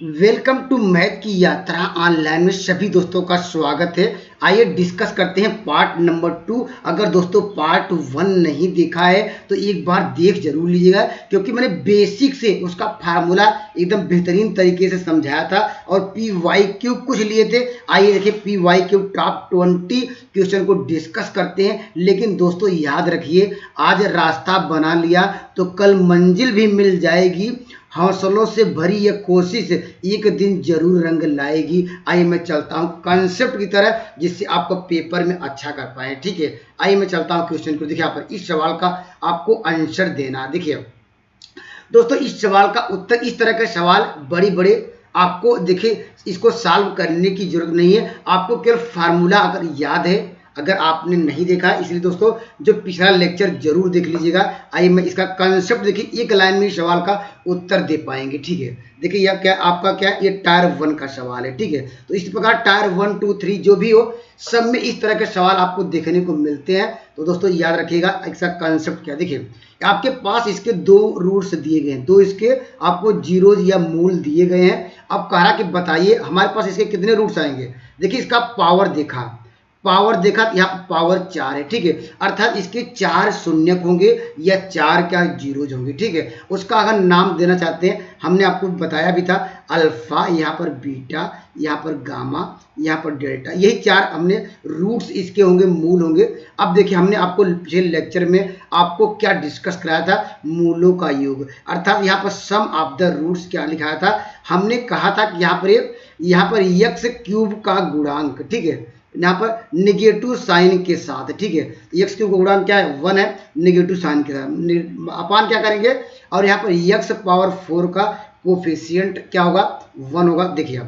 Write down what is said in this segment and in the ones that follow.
Welcome to math की यात्रा online में सभी दोस्तों का स्वागत है। आइए डिस्कस करते हैं पार्ट नंबर 2। अगर दोस्तों पार्ट 1 नहीं देखा है तो एक बार देख जरूर लीजिएगा, क्योंकि मैंने बेसिक से उसका फार्मूला एकदम बेहतरीन तरीके से समझाया था और पी वाई क्यू कुछ लिए थे। आइए देखिए P Y Q top 20 question को डिस्कस करते हैं। लेकिन दोस्तों याद रखिए, आज रास्ता बना लिया तो कल मंजिल भी मिल जाएगी। हौसलों से भरी यह कोशिश एक दिन जरूर रंग लाएगी। आइए मैं चलता हूं कंसेप्ट की तरह, जिससे आपको पेपर में अच्छा कर पाए। ठीक है, आइए मैं चलता हूं क्वेश्चन को। देखिए यहाँ पर इस सवाल का आपको आंसर देना। देखिए दोस्तों, इस सवाल का उत्तर, इस तरह के सवाल बड़े बड़े आपको देखिए इसको सॉल्व करने की जरूरत नहीं है। आपको केवल फार्मूला अगर याद है, अगर आपने नहीं देखा है, इसलिए दोस्तों जो पिछला लेक्चर जरूर देख लीजिएगा। आइए मैं इसका कंसेप्ट देखिए एक लाइन में सवाल का उत्तर दे पाएंगे। ठीक है, देखिए यह क्या आपका क्या ये टायर 1 का सवाल है। ठीक है, तो इस प्रकार टायर 1 2 3 जो भी हो, सब में इस तरह के सवाल आपको देखने को मिलते हैं। तो दोस्तों याद रखिएगा इसका कंसेप्ट क्या। देखिए आपके पास इसके दो रूट्स दिए गए हैं, दो इसके आपको जीरोज या मूल दिए गए हैं। अब कह रहा कि बताइए हमारे पास इसके कितने रूट्स आएंगे। देखिए इसका पावर देखा, पावर देखा तो यहाँ पावर 4 है। ठीक है, अर्थात इसके 4 शून्यक होंगे या 4 क्या जीरोज होंगे। ठीक है, उसका अगर नाम देना चाहते हैं, हमने आपको बताया भी था, अल्फा, यहाँ पर बीटा, यहाँ पर गामा, यहाँ पर डेल्टा, यही 4 हमने रूट्स इसके होंगे, मूल होंगे। अब देखिए हमने आपको पिछले लेक्चर में आपको क्या डिस्कस कराया था, मूलों का योग, अर्थात यहाँ पर सम ऑफ द रूट्स क्या लिखाया था। हमने कहा था कि यहाँ पर x क्यूब का गुणांक, ठीक है, यहाँ पर निगेटिव साइन के साथ। ठीक है, एक्स क्यूब का गुणांक क्या है, 1 है, निगेटिव साइन के साथ अपान क्या करेंगे, और यहाँ पर x पावर 4 का कोफिशिएंट क्या होगा, 1 होगा। देखिए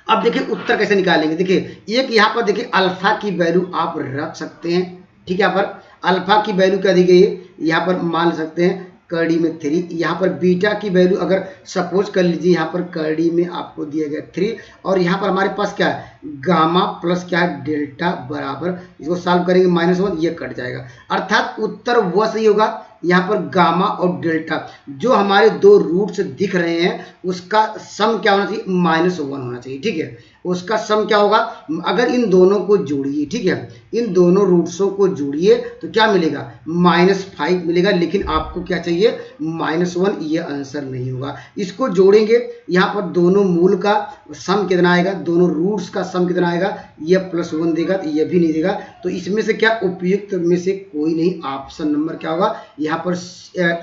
अब देखिए उत्तर कैसे निकालेंगे। देखिए एक यहाँ पर देखिए अल्फा की वैल्यू आप रख सकते हैं। ठीक है, यहाँ पर अल्फा की वैल्यू क्या दी गई है, यहाँ पर मान सकते हैं कड़ी में 3। यहाँ पर बीटा की वैल्यू अगर सपोज कर लीजिए, यहाँ पर कड़ी में आपको दिया गया 3, और यहाँ पर हमारे पास क्या है, गामा प्लस क्या है, डेल्टा बराबर, इसको सॉल्व करेंगे -1, ये कट जाएगा। अर्थात उत्तर वह सही होगा, यहाँ पर गामा और डेल्टा जो हमारे दो रूट्स दिख रहे हैं उसका सम क्या होना चाहिए, -1 होना चाहिए। ठीक है, उसका सम क्या होगा, अगर इन दोनों को जोड़िए, ठीक है, इन दोनों रूट्सों को जोड़िए तो क्या मिलेगा, -5 मिलेगा। लेकिन आपको क्या चाहिए, -1, ये आंसर नहीं होगा। इसको जोड़ेंगे, यहाँ पर दोनों मूल का सम कितना आएगा, दोनों रूट्स का सम कितना आएगा, ये +1 देगा, तो ये भी नहीं देगा। तो इसमें से क्या उपयुक्त में से कोई नहीं, ऑप्शन नंबर क्या होगा, यहाँ पर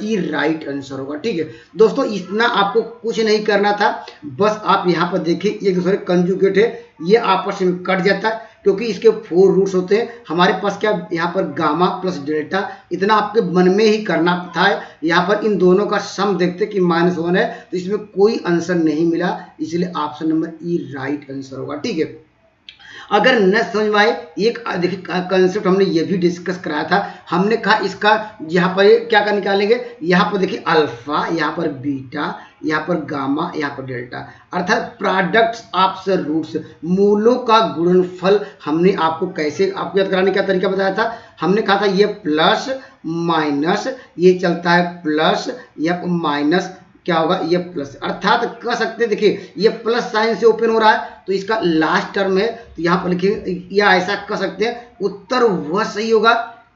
ई राइट आंसर होगा। ठीक है दोस्तों, इतना आपको कुछ नहीं करना था, बस आप यहाँ पर देखिए एक दूसरे कंजुगेट है, ये आपस में कट जाता है क्योंकि इसके 4 रूट्स होते हैं। हमारे पास क्या यहाँ पर गामा प्लस डेल्टा, इतना आपके मन में ही करना था। यहाँ पर इन दोनों का सम देखते कि -1 है, तो इसमें कोई आंसर नहीं मिला, इसलिए ऑप्शन नंबर ई राइट आंसर होगा। ठीक है, अगर न समझ में आए, एक देखिए कंसेप्ट हमने ये भी डिस्कस कराया था। हमने कहा इसका यहाँ पर क्या कर निकालेंगे, यहाँ पर देखिए अल्फा, यहाँ पर बीटा, यहाँ पर गामा, यहाँ पर डेल्टा, अर्थात प्रोडक्ट्स ऑफ द रूट्स, मूलों का गुणनफल। हमने आपको कैसे आपको याद कराने का तरीका बताया था। हमने कहा था ये प्लस माइनस, ये चलता है प्लस या माइनस, क्या होगा, ये प्लस, अर्थात कह सकते हैं देखिए ये प्लस साइन से ओपन हो रहा है तो इसका लास्ट टर्म है, तो यहाँ पर लिखिए, या ऐसा कह सकते हैं उत्तर वह सही होगा,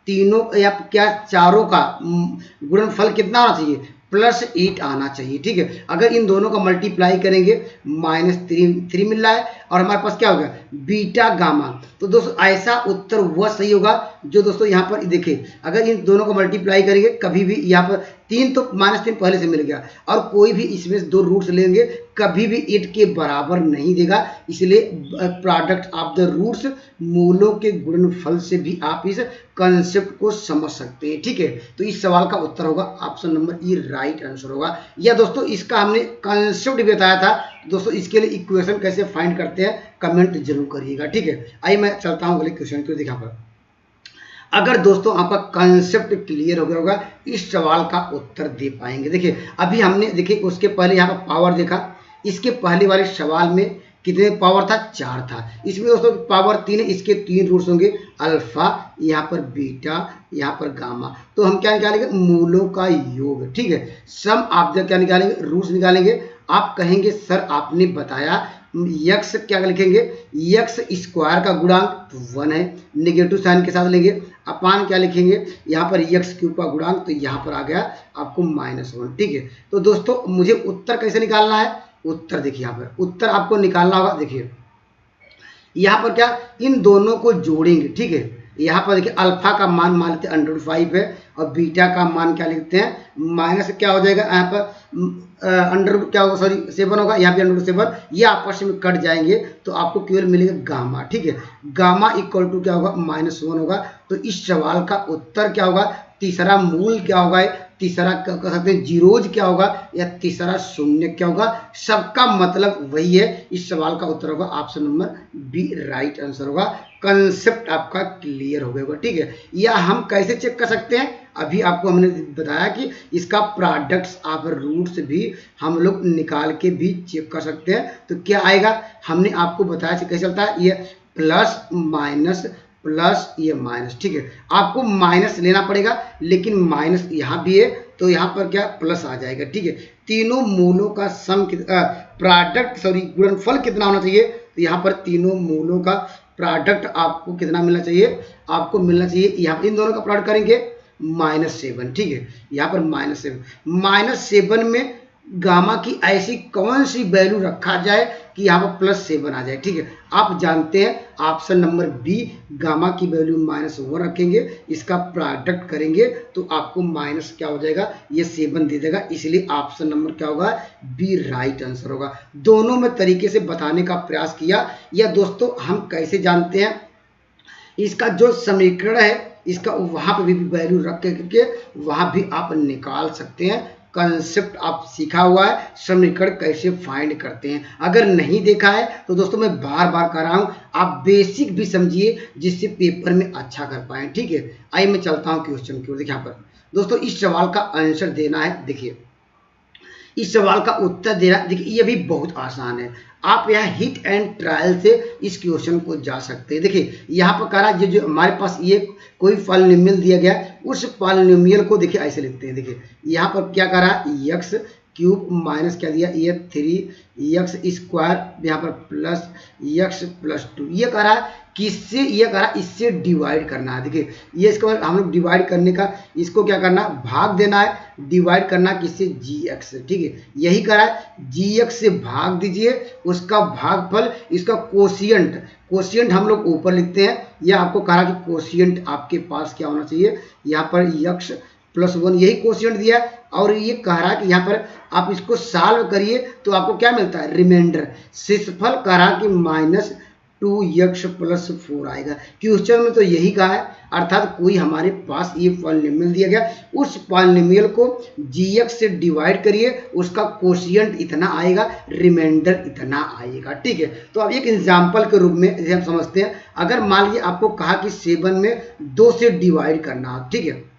तीनों या क्या चारों का गुणनफल कितना होना चाहिए, +8 आना चाहिए। ठीक है, अगर इन दोनों का मल्टीप्लाई करेंगे -3 मिल रहा है, और हमारे पास क्या होगा, बीटा गामा। तो दोस्तों ऐसा उत्तर वह सही होगा जो दोस्तों यहाँ पर देखिए, अगर इन दोनों को मल्टीप्लाई करेंगे कभी भी, यहाँ पर 3 तो -3 पहले से मिल गया, और कोई भी इसमें 2 रूट्स लेंगे कभी भी 8 के बराबर नहीं देगा। इसलिए प्रोडक्ट ऑफ द रूट्स, मूलों के गुणनफल से भी आप इस कंसेप्ट को समझ सकते हैं। ठीक है, तो इस सवाल का उत्तर होगा ऑप्शन नंबर ई राइट आंसर होगा। या दोस्तों इसका हमने कंसेप्ट भी बताया था। दोस्तों इसके लिए इक्वेशन कैसे फाइंड करते हैं कमेंट जरूर करिएगा। ठीक है, आइए मैं चलता हूँ अगले क्वेश्चन को। दिखा पर अगर दोस्तों आपका कंसेप्ट क्लियर हो गया होगा, इस सवाल का उत्तर दे पाएंगे। देखिए अभी हमने देखिए उसके पहले यहाँ पर पावर देखा, इसके पहले वाले सवाल में कितने पावर था, 4 था। इसमें दोस्तों पावर 3 है, इसके 3 रूट्स होंगे, अल्फा, यहाँ पर बीटा, यहाँ पर गामा। तो हम क्या निकालेंगे, मूलों का योग। ठीक है, सम ऑफ द क्या निकालेंगे, रूट्स निकालेंगे। आप कहेंगे सर आपने बताया यक्स क्या लिखेंगे, यक्स स्क्वायर का गुणांक तो 1 है, नेगेटिव साइन के साथ लेंगे, अपान क्या लिखेंगे यहाँ पर यक्स क्यूब का गुणांक, तो यहाँ पर आ गया आपको -1। ठीक है, तो दोस्तों मुझे उत्तर कैसे निकालना है, उत्तर देखिए यहाँ पर उत्तर आपको निकालना होगा। देखिए यहाँ पर क्या इन दोनों को जोड़ेंगे। ठीक है, यहाँ पर देखिए अल्फा का मान मान लेते हैं √5 है और बीटा का मान क्या लिखते हैं माइनस क्या हो जाएगा यहाँ पर अंडर क्या होगा, सॉरी 7 होगा, यहाँ पे √7, ये आपस में कट जाएंगे तो आपको केवल मिलेगा गामा। ठीक है, गामा इक्वल टू क्या होगा -1 होगा। तो इस सवाल का उत्तर क्या होगा, तीसरा मूल क्या होगा, तीसरा कह सकते हैं जीरोज क्या होगा, या तीसरा शून्य क्या होगा, सबका मतलब वही है। इस सवाल का उत्तर होगा option number B, right answer होगा। कंसेप्ट आपका क्लियर हो गया। ठीक है, या हम कैसे चेक कर सकते हैं, अभी आपको हमने बताया कि इसका प्रोडक्ट्स आप रूट्स भी हम लोग निकाल के भी चेक कर सकते हैं। तो क्या आएगा, हमने आपको बताया कैसे चलता है, ये प्लस माइनस प्लस ये माइनस। ठीक है, आपको माइनस लेना पड़ेगा, लेकिन माइनस यहाँ भी है तो यहाँ पर क्या प्लस आ जाएगा। ठीक है, तीनों मूलों का सम प्रोडक्ट सॉरी गुणनफल कितना होना चाहिए, तो यहाँ पर तीनों मूलों का प्रोडक्ट आपको कितना मिलना चाहिए, आपको मिलना चाहिए यहाँ इन दोनों का प्रोडक्ट करेंगे -7। ठीक है, यहाँ पर -7 में गामा की ऐसी कौन सी वैल्यू रखा जाए कि यहाँ पर +7 आ जाए। ठीक है, आप जानते हैं ऑप्शन नंबर बी, गामा की वैल्यू -1 रखेंगे, इसका प्रोडक्ट करेंगे तो आपको माइनस क्या हो जाएगा, ये 7 दे देगा, इसलिए ऑप्शन नंबर क्या होगा, बी राइट आंसर होगा। दोनों में तरीके से बताने का प्रयास किया। या दोस्तों हम कैसे जानते हैं, इसका जो समीकरण है इसका वहां पर भी वैल्यू रख के वहां भी आप निकाल सकते हैं। कंसेप्ट आप सीखा हुआ है, समीकरण कैसे फाइंड करते हैं। अगर नहीं देखा है तो दोस्तों मैं बार बार कर रहा हूं, आप बेसिक भी समझिए जिससे पेपर में अच्छा कर पाए। ठीक है, आइए मैं चलता हूं क्वेश्चन की ओर। देखिए यहाँ पर दोस्तों इस सवाल का आंसर देना है। देखिए इस सवाल का उत्तर देना, देखिए ये भी बहुत आसान है, आप यहाँ हिट एंड ट्रायल से इस क्वेश्चन को जा सकते हैं। देखिए यहाँ पर कह रहा है जो हमारे पास ये कोई पॉलिनोमियल दिया गया है, उस पॉलिनोमियल को देखिए ऐसे लिखते हैं। देखिए यहाँ पर क्या कह रहा है, यक्स क्यूब माइनस क्या दिया, ये 3x² यहाँ पर प्लस x+2, ये कह रहा है किससे, ये कह रहा है इससे डिवाइड करना है। देखिए ये इसको हम लोग डिवाइड करने का, इसको क्या करना, भाग देना है, डिवाइड करना किससे, gx। ठीक है, यही कह रहा है gx से भाग दीजिए, उसका भागफल, इसका कोशिएंट हम लोग ऊपर लिखते हैं। यह आपको कहा कि कोशिएंट आपके पास क्या होना चाहिए, यहाँ पर x+1 यही कोशिएंट दिया है। और ये कह रहा है कि यहाँ पर आप इसको सॉल्व करिए तो आपको क्या मिलता है, रिमाइंडर। शेषफल कह रहा कि -2x+4 आएगा। क्वेश्चन में तो यही कहा है, अर्थात कोई हमारे पास ये पॉलिनोमियल दिया गया, उस पॉलिनोमियल को gx से डिवाइड करिए, उसका कोशिएंट इतना आएगा, रिमाइंडर इतना आएगा। ठीक है, तो अब एक एग्जांपल के रूप में जैसे हम समझते हैं, अगर मान लीजिए आपको कहा कि 7 में 2 से डिवाइड करना, ठीक है,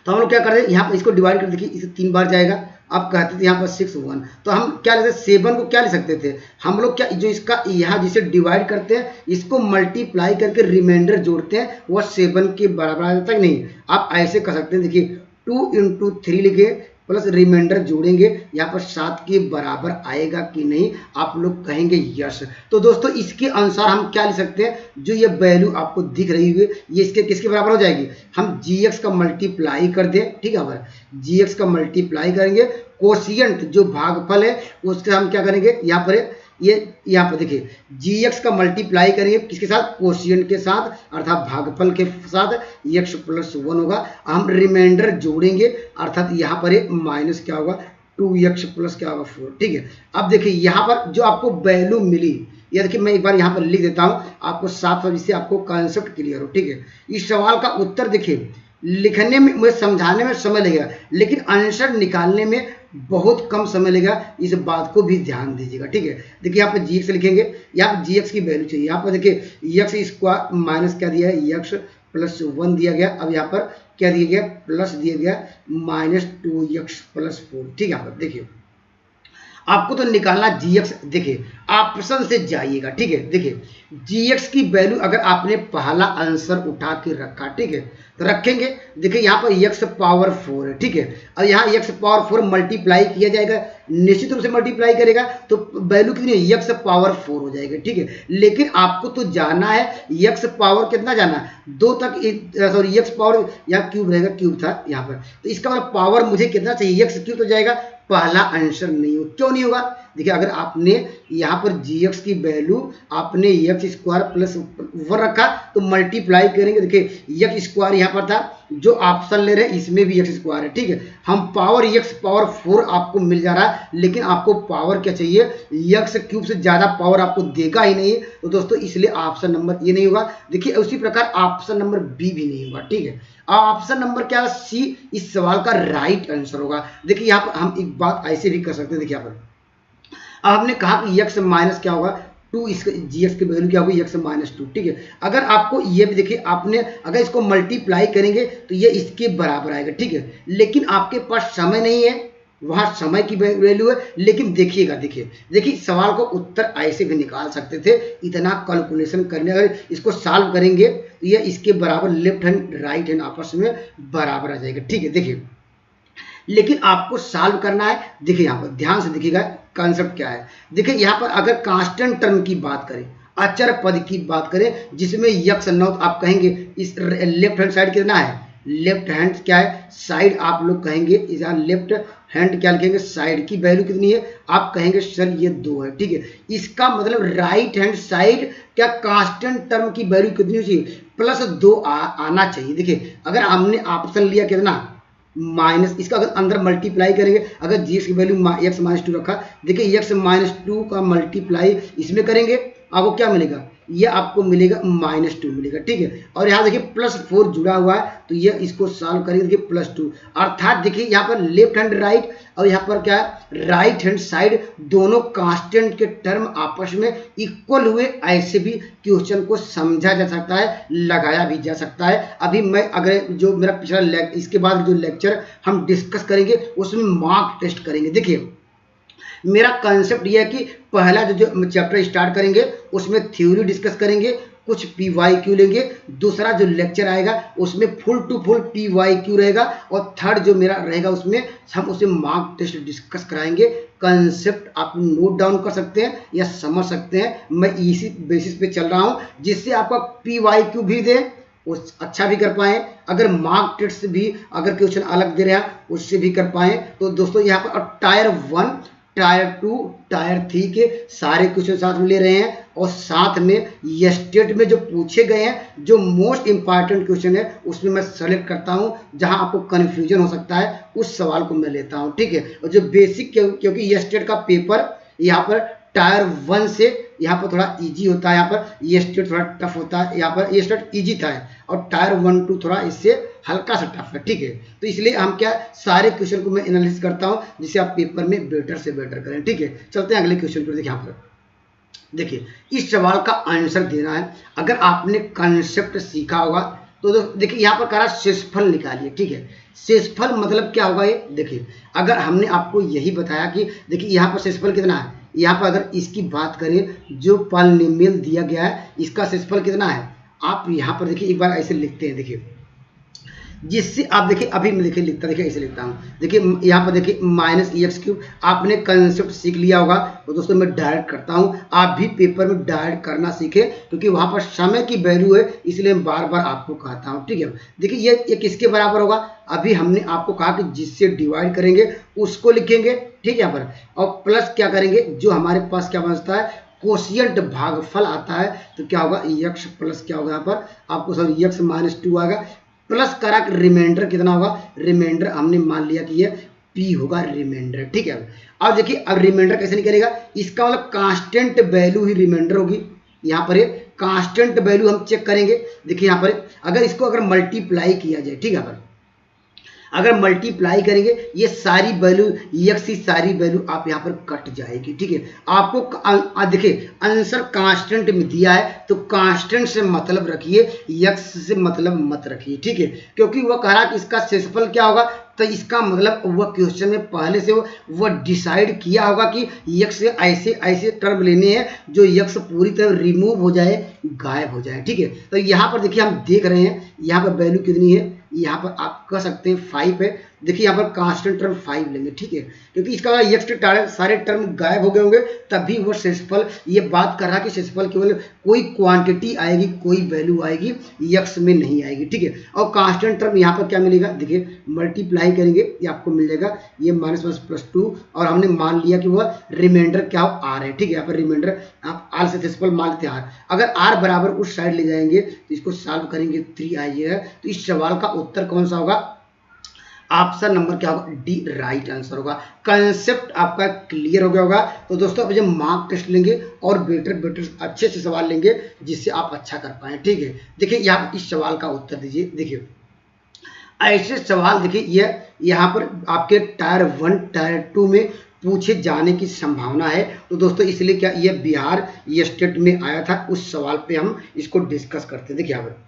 तो हम लोग क्या करते हैं, यहाँ पर इसको डिवाइड कर, देखिए इसे 3 बार जाएगा। अब कहते थे यहाँ पर 6 1, तो हम क्या लेते, 7 को क्या ले सकते थे हम लोग, क्या जो इसका यहाँ जिसे डिवाइड करते हैं इसको मल्टीप्लाई करके रिमाइंडर जोड़ते हैं, वह 7 के बराबर आ जाता है। नहीं, आप ऐसे कर सकते हैं। देखिए 2 × 3 लिखे प्लस रिमाइंडर जोड़ेंगे, यहाँ पर 7 के बराबर आएगा कि नहीं, आप लोग कहेंगे यस। तो दोस्तों इसके अनुसार हम क्या ले सकते हैं, जो ये वैल्यू आपको दिख रही है ये इसके किसके बराबर हो जाएगी, हम gx का मल्टीप्लाई कर दें। ठीक है, gx का मल्टीप्लाई करेंगे, कोशिएंट जो भागफल है उसके हम क्या करेंगे, यहाँ पर ये यहाँ पर देखिए gx का मल्टीप्लाई करेंगे किसके साथ, कोशिएंट के साथ, अर्थात भागफल के साथ, x+1 होगा। हम रिमाइंडर जोड़ेंगे, अर्थात यहाँ पर ये माइनस क्या होगा, 2x प्लस क्या होगा 4। ठीक है, अब देखिए यहाँ पर जो आपको वैल्यू मिली, ये देखिए मैं एक बार यहाँ पर लिख देता हूँ आपको साफ, जिससे आपको कंसेप्ट क्लियर हो। ठीक है, इस सवाल का उत्तर देखिए लिखने में, मुझे समझाने में समय लगेगा, लेकिन आंसर निकालने में बहुत कम समय लगेगा, इस बात को भी ध्यान दीजिएगा। ठीक है, देखिए यहाँ पर gx लिखेंगे, यहाँ पर gx की वैल्यू चाहिए, यहाँ पर देखिए x² माइनस क्या दिया है, x+1 दिया गया। अब यहाँ पर क्या दिया गया, प्लस दिया गया -2x+4। ठीक है, यहाँ पर देखिए आपको तो निकालना gx। देखिए ऑप्शन से जाइएगा, ठीक है। देखिए gx की वैल्यू अगर आपने पहला आंसर उठा के रखा, ठीक है, तो रखेंगे। देखिए यहाँ पर x पावर 4 है, ठीक है, और यहाँ x पावर 4 मल्टीप्लाई किया जाएगा, निश्चित रूप से मल्टीप्लाई करेगा तो वैल्यू कितनी है, x पावर 4 हो जाएगा, ठीक है। लेकिन आपको तो जाना है x पावर कितना जाना है, 2 तक, सॉरी x पावर यहाँ क्यूब रहेगा, क्यूब था यहाँ पर, तो इसका मतलब पावर मुझे कितना चाहिए, x क्यूब तो जाएगा, पहला आंसर नहीं हो। क्यों नहीं होगा, देखिए अगर आपने यहाँ पर gx की वैल्यू आपने x स्क्वायर प्लस 1 रखा तो मल्टीप्लाई करेंगे। देखिए x स्क्वायर यहाँ पर था, जो ऑप्शन ले रहे हैं इसमें भी x स्क्वायर है, ठीक है। हम पावर x पावर 4 आपको मिल जा रहा है, लेकिन आपको पावर क्या चाहिए, x क्यूब से ज्यादा पावर आपको देगा ही नहीं, तो दोस्तों इसलिए ऑप्शन नंबर ये नहीं होगा। देखिए उसी प्रकार ऑप्शन नंबर बी भी नहीं होगा, ठीक है। ऑप्शन नंबर क्या, सी इस सवाल का राइट आंसर होगा। देखिए यहाँ पर हम एक बात ऐसे भी कर सकते हैं। देखिए यहाँ पर अब हमने कहा कि x माइनस क्या होगा 2, इसका gx की वैल्यू क्या होगी, x माइनस 2, ठीक है। अगर आपको ये भी देखिए, आपने अगर इसको मल्टीप्लाई करेंगे तो ये इसके बराबर आएगा, ठीक है। लेकिन आपके पास समय नहीं है, वहां समय की वैल्यू है। लेकिन देखिएगा, देखिए सवाल को उत्तर ऐसे भी निकाल सकते थे, इतना कैलकुलेशन करने, अगर इसको सॉल्व करेंगे तो ये इसके बराबर लेफ्ट हैंड राइट हैंड आपस में बराबर आ जाएगा, ठीक है। देखिए लेकिन आपको सॉल्व करना है। देखिए यहाँ पर ध्यान से देखिएगा कॉन्सेप्ट क्या है। देखिए यहाँ पर अगर कांस्टेंट टर्म की बात करें, अचर पद की बात करें, जिसमें यक्स नॉट आप कहेंगे इस लेफ्ट हैंड साइड कितना है, लेफ्ट हैंड क्या है, साइड आप लोग कहेंगे, यहाँ लेफ्ट हैंड क्या लिखेंगे, साइड की वैल्यू कितनी है, आप कहेंगे सर ये 2 है, ठीक है। इसका मतलब राइट हैंड साइड क्या कांस्टेंट टर्म की वैल्यू कितनी चाहिए, +2 आना चाहिए। देखिए अगर हमने ऑप्शन लिया कितना माइनस, इसका अगर अंदर मल्टीप्लाई करेंगे, अगर gx की वैल्यू x माइनस 2 रखा, देखिए x माइनस 2 का मल्टीप्लाई इसमें करेंगे, आपको क्या मिलेगा, ये आपको मिलेगा -2 मिलेगा, ठीक है। और यहाँ देखिए +4 जुड़ा हुआ है, तो ये इसको सॉल्व करेंगे, देखिए +2, अर्थात देखिए यहाँ पर लेफ्ट हैंड राइट और यहाँ पर क्या है राइट हैंड साइड, दोनों कांस्टेंट के टर्म आपस में इक्वल हुए, ऐसे भी क्वेश्चन को समझा जा सकता है, लगाया भी जा सकता है। अभी मैं अगर जो मेरा पिछला इसके बाद जो लेक्चर हम डिस्कस करेंगे उसमें मार्क टेस्ट करेंगे। देखिए मेरा कंसेप्ट यह है कि पहला जो चैप्टर स्टार्ट करेंगे उसमें थ्योरी डिस्कस करेंगे, कुछ PYQ लेंगे, दूसरा जो लेक्चर आएगा उसमें फुल टू फुल PYQ रहेगा, और थर्ड जो मेरा रहेगा उसमें हम उसे मार्क टेस्ट डिस्कस कराएंगे। कंसेप्ट आप नोट डाउन कर सकते हैं या समझ सकते हैं, मैं इसी बेसिस पे चल रहा हूं, जिससे आपका PYQ भी दे उस अच्छा भी कर पाए, अगर मार्क टेस्ट भी अगर क्वेश्चन अलग दे रहे हैं उससे भी कर पाए। तो दोस्तों यहाँ पर टायर 1 टायर 2 टायर 3 के सारे क्वेश्चन साथ में ले रहे हैं, और साथ में ये स्टेट में जो पूछे गए हैं जो मोस्ट इंपॉर्टेंट क्वेश्चन है उसमें मैं सेलेक्ट करता हूं, जहां आपको कन्फ्यूजन हो सकता है उस सवाल को मैं लेता हूं, ठीक है। और जो बेसिक, क्योंकि ये स्टेट का पेपर यहाँ पर टायर 1 से यहाँ पर थोड़ा इजी होता है, यहाँ पर ये स्टेट थोड़ा टफ होता है, यहाँ पर ये स्टेट इजी था, और टायर 1 2 थोड़ा इससे हल्का सा टफ है, ठीक है। तो इसलिए हम क्या सारे क्वेश्चन को मैं एनालिसिस करता हूँ, जिससे आप पेपर में बेटर से बेटर करें, ठीक है। चलते हैं अगले क्वेश्चन पर। देखिए यहाँ पर देखिए इस सवाल का आंसर देना है। अगर आपने कंसेप्ट सीखा होगा तो देखिए यहाँ पर करा शेषफल निकालिए, ठीक है। शेषफल मतलब क्या होगा ये, देखिए अगर हमने आपको यही बताया कि देखिए यहाँ पर शेषफल कितना है, यहाँ पर अगर इसकी बात करें जो पॉलिनोमियल दिया गया है इसका शेषफल कितना है, आप यहाँ पर देखिए एक बार ऐसे लिखते हैं, देखिए जिससे आप देखिए अभी मैं देखिए लिखता, देखिए ऐसे लिखता हूँ, देखिए यहाँ पर देखिए -3 आपने कंसेप्ट सीख लिया होगा, तो दोस्तों मैं डायरेक्ट करता हूँ, आप भी पेपर में डायरेक्ट करना सीखे, क्योंकि वहाँ पर समय की वैल्यू है, इसलिए मैं बार बार आपको कहता हूँ, ठीक है। देखिए ये किसके बराबर होगा, अभी हमने आपको कहा कि जिससे डिवाइड करेंगे उसको लिखेंगे, ठीक है, यहाँ पर, और प्लस क्या करेंगे, जो हमारे पास क्या बचता है कोशिएंट भागफल आता है, तो क्या होगा x प्लस क्या होगा, यहाँ पर आपको सब x -2 आएगा, प्लस करा रिमाइंडर कितना होगा, रिमाइंडर हमने मान लिया कि ये p होगा रिमाइंडर, ठीक है। अब देखिए अब रिमाइंडर कैसे निकलेगा, इसका मतलब कांस्टेंट वैल्यू ही रिमाइंडर होगी, यहाँ पर कांस्टेंट वैल्यू हम चेक करेंगे। देखिए यहाँ पर अगर इसको अगर मल्टीप्लाई किया जाए, ठीक है, यहाँ पर अगर मल्टीप्लाई करेंगे ये सारी वैल्यू x की सारी वैल्यू आप यहाँ पर कट जाएगी, ठीक है। आपको देखिए आंसर कांस्टेंट में दिया है, तो कांस्टेंट से मतलब रखिए, x से मतलब मत रखिए, ठीक है, क्योंकि वह कह रहा कि इसका शेषफल क्या होगा तो इसका मतलब वह क्वेश्चन में पहले से वो डिसाइड किया होगा कि यक्स से ऐसे ऐसे टर्म लेने हैं जो यक्स पूरी तरह रिमूव हो जाए, गायब हो जाए। ठीक है, तो यहाँ पर देखिए हम देख रहे हैं यहाँ पर वैल्यू कितनी है, यहाँ पर आप कह सकते हैं 5 है। देखिए यहाँ पर कांस्टेंट टर्म 5 लेंगे। ठीक है, क्योंकि इसका यक्स के सारे टर्म गायब हो गए होंगे, तभी वो शेषफल ये बात कर रहा है कि शेषफल केवल कोई क्वांटिटी आएगी, कोई वैल्यू आएगी, यक्स में नहीं आएगी। ठीक है, और कांस्टेंट टर्म यहाँ पर क्या मिलेगा, देखिए मल्टीप्लाई करेंगे ये आपको मिल जाएगा ये -++2, और हमने मान लिया कि वह रिमाइंडर क्या हो, आर है। ठीक है, यहाँ पर रिमाइंडर आप आर से शेषफल मान लेते हैं आर। अगर आर बराबर उस साइड ले जाएंगे तो इसको सॉल्व करेंगे 3 आइएगा, तो इस सवाल का उत्तर कौन सा होगा, ऑप्शन नंबर क्या होगा, डी राइट आंसर होगा। कंसेप्ट आपका क्लियर हो गया होगा। तो दोस्तों अब जब मार्क टेस्ट लेंगे और बेटर अच्छे से सवाल लेंगे जिससे आप अच्छा कर पाए। ठीक है, देखिए यहाँ इस सवाल का उत्तर दीजिए। देखिए ऐसे सवाल देखिए ये यहाँ पर आपके टायर 1 टायर 2 में पूछे जाने की संभावना है। तो दोस्तों इसलिए क्या ये बिहार ये स्टेट में आया था, उस सवाल पे हम इसको डिस्कस करते हैं। देखिए यहाँ पर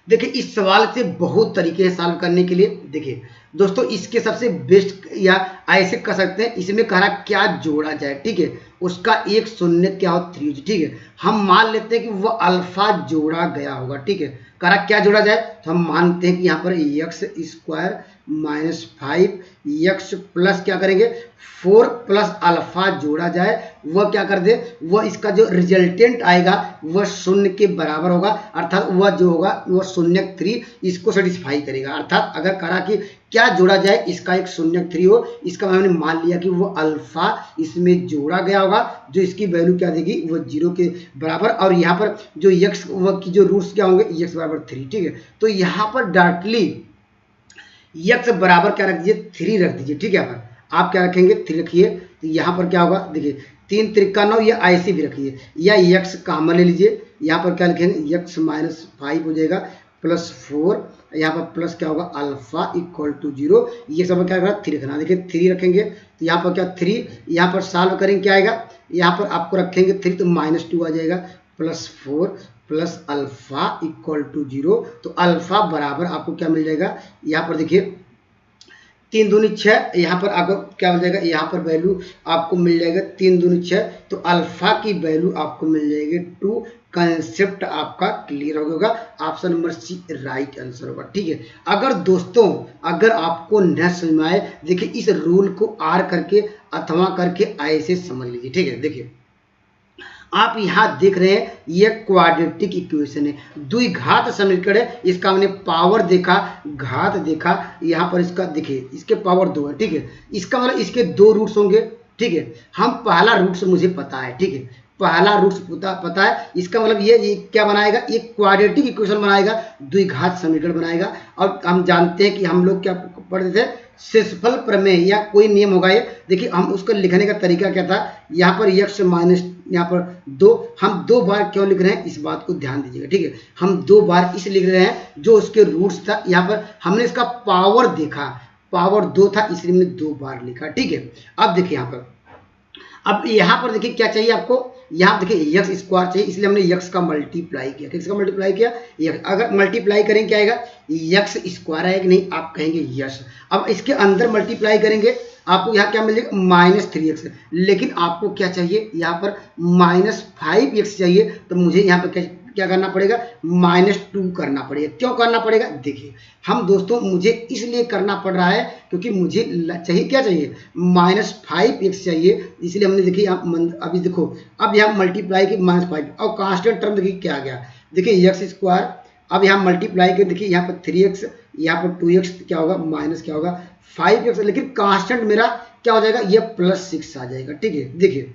देखिए इस सवाल से बहुत तरीके हैं सॉल्व करने के लिए। देखिए दोस्तों इसके सबसे बेस्ट या ऐसे कर सकते हैं, इसमें कह रहा क्या जोड़ा जाए। ठीक है, उसका एक शून्य क्या हो 3। ठीक है, हम मान लेते हैं कि वह अल्फा जोड़ा गया होगा। ठीक है, कह रहा क्या जोड़ा जाए, तो हम मानते हैं कि यहाँ पर x² -5 यक्स प्लस क्या करेंगे 4 प्लस अल्फा जोड़ा जाए, वह क्या कर दे, वह इसका जो रिजल्टेंट आएगा वह 0 के बराबर होगा, अर्थात वह जो होगा वह 0 इसको सेटिस्फाई करेगा। अर्थात अगर करा कि क्या जोड़ा जाए, इसका एक 0 हो, इसका मैंने मान लिया कि वो अल्फा इसमें जोड़ा गया होगा, जो इसकी वैल्यू क्या देगी, वो 0 के बराबर, और यहाँ पर जो यक्स वह की जो रूट्स क्या होंगे, यक्स बराबर 3। ठीक है, तो यहाँ पर डायरेक्टली यक्स बराबर क्या रख दीजिए 3 रख दीजिए। ठीक है, यहाँ पर आप क्या रखेंगे 3 रखिए, तो यहाँ पर क्या होगा देखिए 3 त्रिका 9, ये ऐसे भी रखिए, या यक्स कॉमन ले लीजिए, यहाँ पर क्या लिखेंगे यक्स -5 हो जाएगा +4, यहाँ पर प्लस क्या होगा अल्फा = 0, ये सब क्या करा 3 रखना। देखिए 3 रखेंगे तो यहाँ पर क्या 3, यहाँ पर सॉल्व करेंगे क्या आएगा, यहाँ पर आपको रखेंगे 3 तो -2 आ जाएगा, +4 प्लस अल्फा = 0, तो अल्फा बराबर आपको क्या मिल जाएगा, यहाँ पर देखिए 3 दूनी 6, यहाँ पर आपको क्या मिल जाएगा, यहाँ पर वैल्यू आपको मिल जाएगा 3 दूनी 6, तो अल्फा की वैल्यू आपको मिल जाएगी 2। कंसेप्ट आपका क्लियर हो गया, option number C right answer होगा। ठीक है, अगर दोस्तों अगर आपको न समझ में आए, देखिए इस रूल को आर करके अथवा करके ऐसे समझ लीजिए। ठीक है, देखिए आप यहाँ देख रहे हैं ये क्वाड्रेटिक इक्वेशन है, द्विघात समीकरण है, इसका हमने पावर देखा, घात देखा, यहाँ पर इसका देखिए इसके पावर 2 है। ठीक है, इसका मतलब इसके 2 रूट्स होंगे। ठीक है, हम पहला रूट्स मुझे पता है। ठीक है, पहला रूट्स पता है, इसका मतलब ये क्या बनाएगा, एक क्वाड्रेटिक इक्वेशन बनाएगा, द्विघात समीकरण बनाएगा। और हम जानते हैं कि हम लोग क्या पढ़ते थे, शेषफल प्रमेय या कोई नियम होगा ये। देखिए हम उसको लिखने का तरीका क्या था, यहाँ पर यक्स माइनस यहाँ पर 2, हम 2 बार क्यों लिख रहे हैं इस बात को ध्यान दीजिएगा। ठीक है, हम 2 बार इस लिख रहे हैं जो उसके रूट्स था, यहाँ पर हमने इसका पावर देखा, पावर 2 था इसलिए हमने 2 बार लिखा। ठीक है, अब देखिए यहाँ पर, अब यहाँ पर देखिए क्या चाहिए आपको, यहाँ देखिए यक्स स्क्वायर चाहिए, इसलिए हमने यक्स का मल्टीप्लाई किया। किसका मल्टीप्लाई किया, यक्स। अगर मल्टीप्लाई करेंगे क्या आएगा, यक्स स्क्वायर आएगा कि नहीं, आप कहेंगे यस। अब इसके अंदर मल्टीप्लाई करेंगे आपको यहाँ क्या मिल जाएगा -3x, लेकिन आपको क्या चाहिए यहाँ पर -5x चाहिए, तो मुझे यहाँ पर क्या करना पड़ेगा, -2 करना पड़ेगा। क्यों करना पड़ेगा, देखिए हम दोस्तों मुझे इसलिए करना पड़ रहा है क्योंकि मुझे चाहिए क्या चाहिए, -5x चाहिए, इसलिए हमने देखिए अभी देखो अब यहाँ मल्टीप्लाई की -5 और कांस्टेंट टर्म देखिए क्या आ गया, देखिए x स्क्वायर, अब यहाँ मल्टीप्लाई के देखिए यहाँ पर 3x, यहाँ पर 2x क्या होगा माइनस क्या होगा 5x, लेकिन कांस्टेंट मेरा क्या हो जाएगा, ये +6 आ जाएगा। ठीक है, देखिए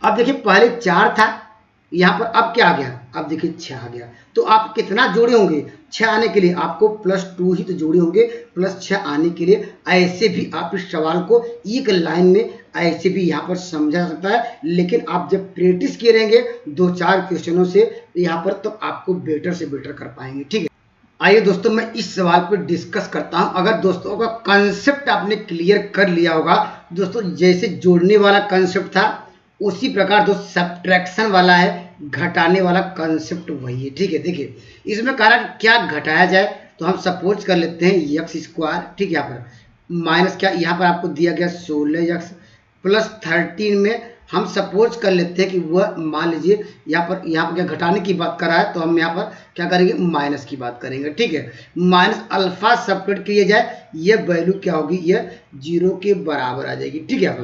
अब देखिए पहले 4 था, यहाँ पर अब क्या आ गया, अब देखिए 6 आ गया, तो आप कितना जोड़े होंगे, 6 आने के लिए आपको +2 ही तो जोड़े होंगे, +6 आने के लिए। ऐसे भी आप इस सवाल को एक लाइन में ऐसे भी यहाँ पर समझा सकता है, लेकिन आप जब प्रैक्टिस किए रहेंगे 2-4 क्वेश्चनों से यहाँ पर, तो आपको बेटर से बेटर कर पाएंगे। ठीक है, आइए दोस्तों मैं इस सवाल पर डिस्कस करता हूं। अगर दोस्तों का कंसेप्ट आपने क्लियर कर लिया होगा दोस्तों, जैसे जोड़ने वाला कंसेप्ट था उसी प्रकार दोस्त सब्ट्रैक्शन वाला है, घटाने वाला कंसेप्ट वही है। ठीक है, देखिए इसमें कह रहा क्या घटाया जाए, तो हम सपोज कर लेते हैं यक्स स्क्वायर, ठीक है, यहाँ पर माइनस क्या, यहाँ पर आपको दिया गया 16x प्लस 13 में हम सपोज कर लेते हैं कि वह मान लीजिए यहाँ पर क्या घटाने की बात कर रहा है, तो हम यहाँ पर क्या करेंगे माइनस की बात करेंगे, ठीक है। माइनस अल्फा सब्ट्रैक्ट किया जाए, ये वैल्यू क्या होगी, ये 0 के बराबर आ जाएगी, ठीक है।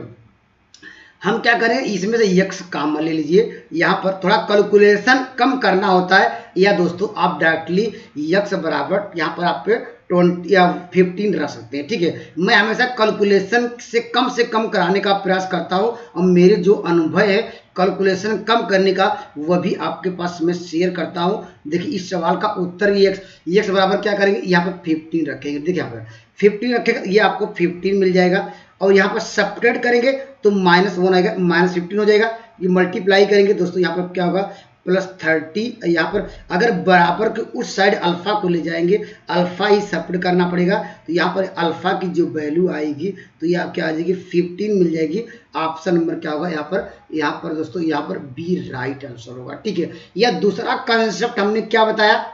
हम क्या करें, इसमें से यक्स कॉमन ले लीजिए, यहाँ पर थोड़ा कैलकुलेशन कम करना होता है, या दोस्तों आप डायरेक्टली यक्स बराबर यहाँ पर आप 20 या 15 रख सकते हैं, ठीक है। मैं हमेशा कैलकुलेशन से कम कराने का प्रयास करता हूँ, और मेरे जो अनुभव है कैलकुलेशन कम करने का वह भी आपके पास मैं शेयर करता हूँ। देखिए इस सवाल का उत्तर यक्स बराबर क्या करेंगे, यहाँ पर 15 रखेंगे, देखिए यहाँ पर 15 रखेगा, ये आपको 15 मिल जाएगा, और यहाँ पर सब्ट्रैक्ट करेंगे तो -1 आएगा, -15 हो जाएगा। ये मल्टीप्लाई करेंगे दोस्तों, यहाँ पर क्या होगा +30, यहाँ पर अगर बराबर के उस साइड अल्फा को ले जाएंगे, अल्फा ही सब्ट्रैक्ट करना पड़ेगा, तो यहाँ पर अल्फा की जो वैल्यू आएगी तो यह क्या आ जाएगी 15 मिल जाएगी। ऑप्शन नंबर क्या होगा यहाँ पर दोस्तों, यहाँ पर बी राइट आंसर होगा, ठीक है। यह दूसरा कंसेप्ट हमने क्या बताया,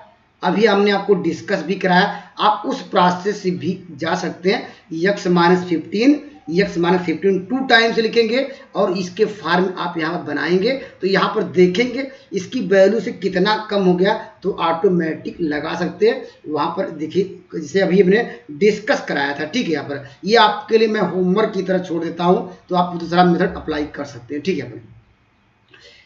अभी हमने आपको डिस्कस भी कराया, आप उस प्रोसेस से भी जा सकते हैं। x - 15 2 टाइम्स लिखेंगे और इसके फॉर्म आप यहाँ पर बनाएंगे, तो यहाँ पर देखेंगे इसकी वैल्यू से कितना कम हो गया, तो ऑटोमेटिक लगा सकते हैं। वहाँ पर देखिए जैसे अभी हमने डिस्कस कराया था, ठीक है। यहाँ पर ये आपके लिए मैं होमवर्क की तरह छोड़ देता हूँ, तो आप दूसरा मेथड अप्लाई कर सकते हैं, ठीक है।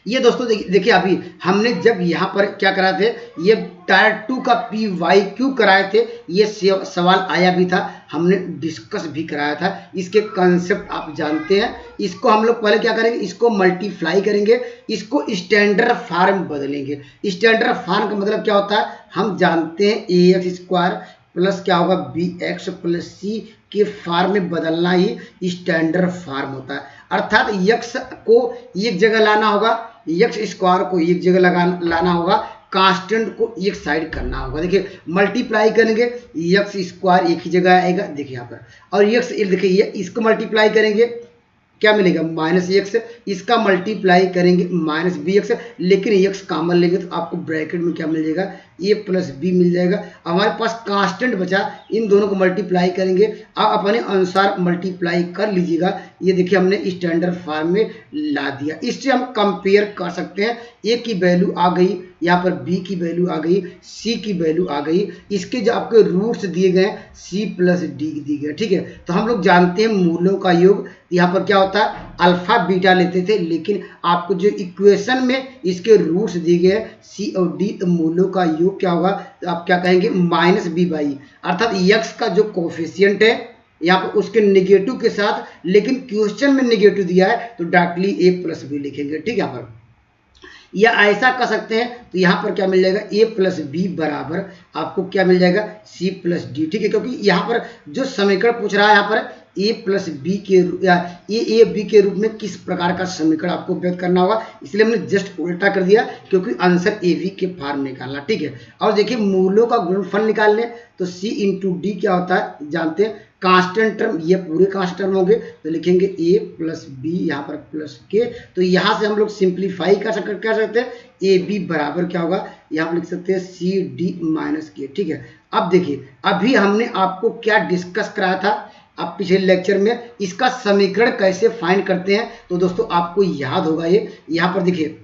ये दोस्तों देखिए अभी हमने जब यहाँ पर क्या कराए थे, ये टायर 2 का PYQ कराए थे, ये सवाल आया भी था, हमने डिस्कस भी कराया था। इसके कंसेप्ट आप जानते हैं। इसको हम लोग पहले क्या करेंगे, इसको मल्टीप्लाई करेंगे, इसको स्टैंडर्ड फॉर्म बदलेंगे। स्टैंडर्ड फॉर्म का मतलब क्या होता है, हम जानते हैं AX² प्लस क्या होगा BX प्लस C के फॉर्म में बदलना ही स्टैंडर्ड फॉर्म होता है। अर्थात यक्स को एक जगह लाना होगा, यक्स स्क्वायर को एक जगह लाना होगा, कांस्टेंट को एक साइड करना होगा। देखिए मल्टीप्लाई करेंगे, यक्स स्क्वायर एक ही जगह आएगा, देखिए यहाँ पर, और यक्स देखिए ये इसको मल्टीप्लाई करेंगे क्या मिलेगा -x, इसका मल्टीप्लाई करेंगे -bx, लेकिन x कॉमन लेंगे तो आपको ब्रैकेट में क्या मिल जाएगा, a प्लस b मिल जाएगा। हमारे पास कांस्टेंट बचा, इन दोनों को मल्टीप्लाई करेंगे, आप अपने अनुसार मल्टीप्लाई कर लीजिएगा। ये देखिए हमने स्टैंडर्ड फॉर्म में ला दिया। इससे हम कंपेयर कर सकते हैं, a की वैल्यू आ गई, यहाँ पर b की वैल्यू आ गई, c की वैल्यू आ गई, इसके जो आपके रूट्स दिए गए c प्लस d दिए गए, ठीक है। तो हम लोग जानते हैं मूलों का योग, यहाँ पर क्या होता है अल्फा बीटा लेते थे, लेकिन आपको जो इक्वेशन में इसके रूट्स दिए गए c और d, तो मूलों का योग क्या होगा, तो आप क्या कहेंगे -b/, अर्थात x का जो कोफिशिएंट है यहाँ पर उसके नेगेटिव के साथ, लेकिन क्वेश्चन में नेगेटिव दिया है तो डायरेक्टली a प्लस b लिखेंगे, ठीक है। यहाँ पर या ऐसा कर सकते हैं, तो यहाँ पर क्या मिल जाएगा a प्लस बी बराबर आपको क्या मिल जाएगा c प्लस डी, ठीक है। क्योंकि यहाँ पर जो समीकरण पूछ रहा है, यहाँ पर a प्लस बी के या a b के रूप में किस प्रकार का समीकरण आपको व्यक्त करना होगा, इसलिए हमने जस्ट उल्टा कर दिया, क्योंकि आंसर a b के फॉर्म निकालना, ठीक है। और देखिए मूलों का गुणनफल निकालने, तो c इंटू डी क्या होता है जानते हैं, कांस्टेंट टर्म, ये पूरे कांस्टेंट टर्म होंगे, तो लिखेंगे a प्लस बी, यहाँ पर प्लस के, तो यहाँ से हम लोग सिंप्लीफाई कर सकते हैं, ए बी बराबर क्या होगा, यहाँ पर लिख सकते हैं सी डी माइनस के, ठीक है। अब देखिए अभी हमने आपको क्या डिस्कस कराया था, आप पिछले लेक्चर में इसका समीकरण कैसे फाइंड करते हैं, तो दोस्तों आपको याद होगा ये, यहाँ पर देखिए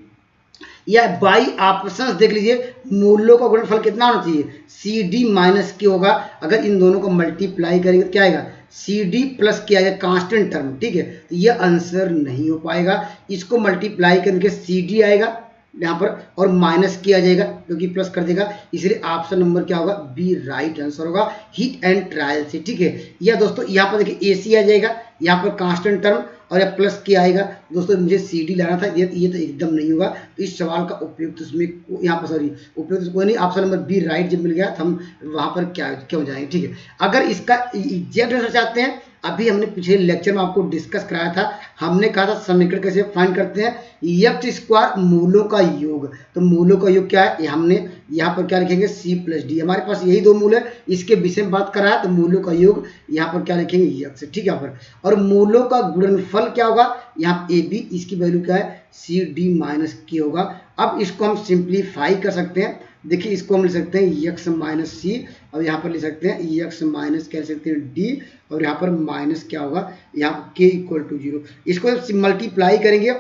या बाई ऑप्शंस देख लीजिए, मूलों का गुणनफल कितना होना चाहिए, सी डी माइनस के होगा। अगर इन दोनों को मल्टीप्लाई करेंगे तो क्या आएगा, सी डी प्लस के आएगा कांस्टेंट टर्म, ठीक है। तो ये आंसर नहीं हो पाएगा, इसको मल्टीप्लाई करके सी डी आएगा यहाँ पर और माइनस के आ जाएगा, क्योंकि प्लस कर देगा, इसलिए ऑप्शन नंबर क्या होगा, बी राइट आंसर होगा हिट एंड ट्रायल से, ठीक है। या दोस्तों यहाँ पर देखिए ए सी आ जाएगा, यहाँ पर कांस्टेंट टर्म और या प्लस के आएगा। दोस्तों मुझे सी डी लाना था, ये तो एकदम नहीं होगा, तो इस सवाल का उपयुक्त उसमें यहाँ पर सॉरी उपयुक्त कोई नहीं, ऑप्शन नंबर बी राइट जब मिल गया तो हम वहाँ पर क्या क्यों जाएंगे, ठीक है। अगर इसका एग्जैक्ट आंसर चाहते हैं, अभी हमने पिछले लेक्चर में आपको डिस्कस कराया था, हमने कहा था समीकरण कैसे फाइंड करते हैं, यक्स स्क्वायर मूलों का योग, तो मूलों का योग क्या है, हमने यहाँ पर क्या लिखेंगे c प्लस डी, हमारे पास यही दो मूल है, इसके विषय में बात कर रहा है, तो मूलों का योग यहाँ पर क्या लिखेंगे यक्स, ठीक है। यहाँ पर और मूलों का गुणनफल क्या होगा, यहाँ ए बी, इसकी वैल्यू क्या है सी डी माइनस के होगा। अब इसको हम सिंप्लीफाई कर सकते हैं, देखिए इसको हम लिख सकते हैं एक्स माइनस सी, और यहाँ पर लिख सकते हैं एक्स माइनस क्या लिख सकते हैं डी, और यहाँ पर माइनस क्या होगा, यहाँ के इक्वल टू 0। इसको मल्टीप्लाई करेंगे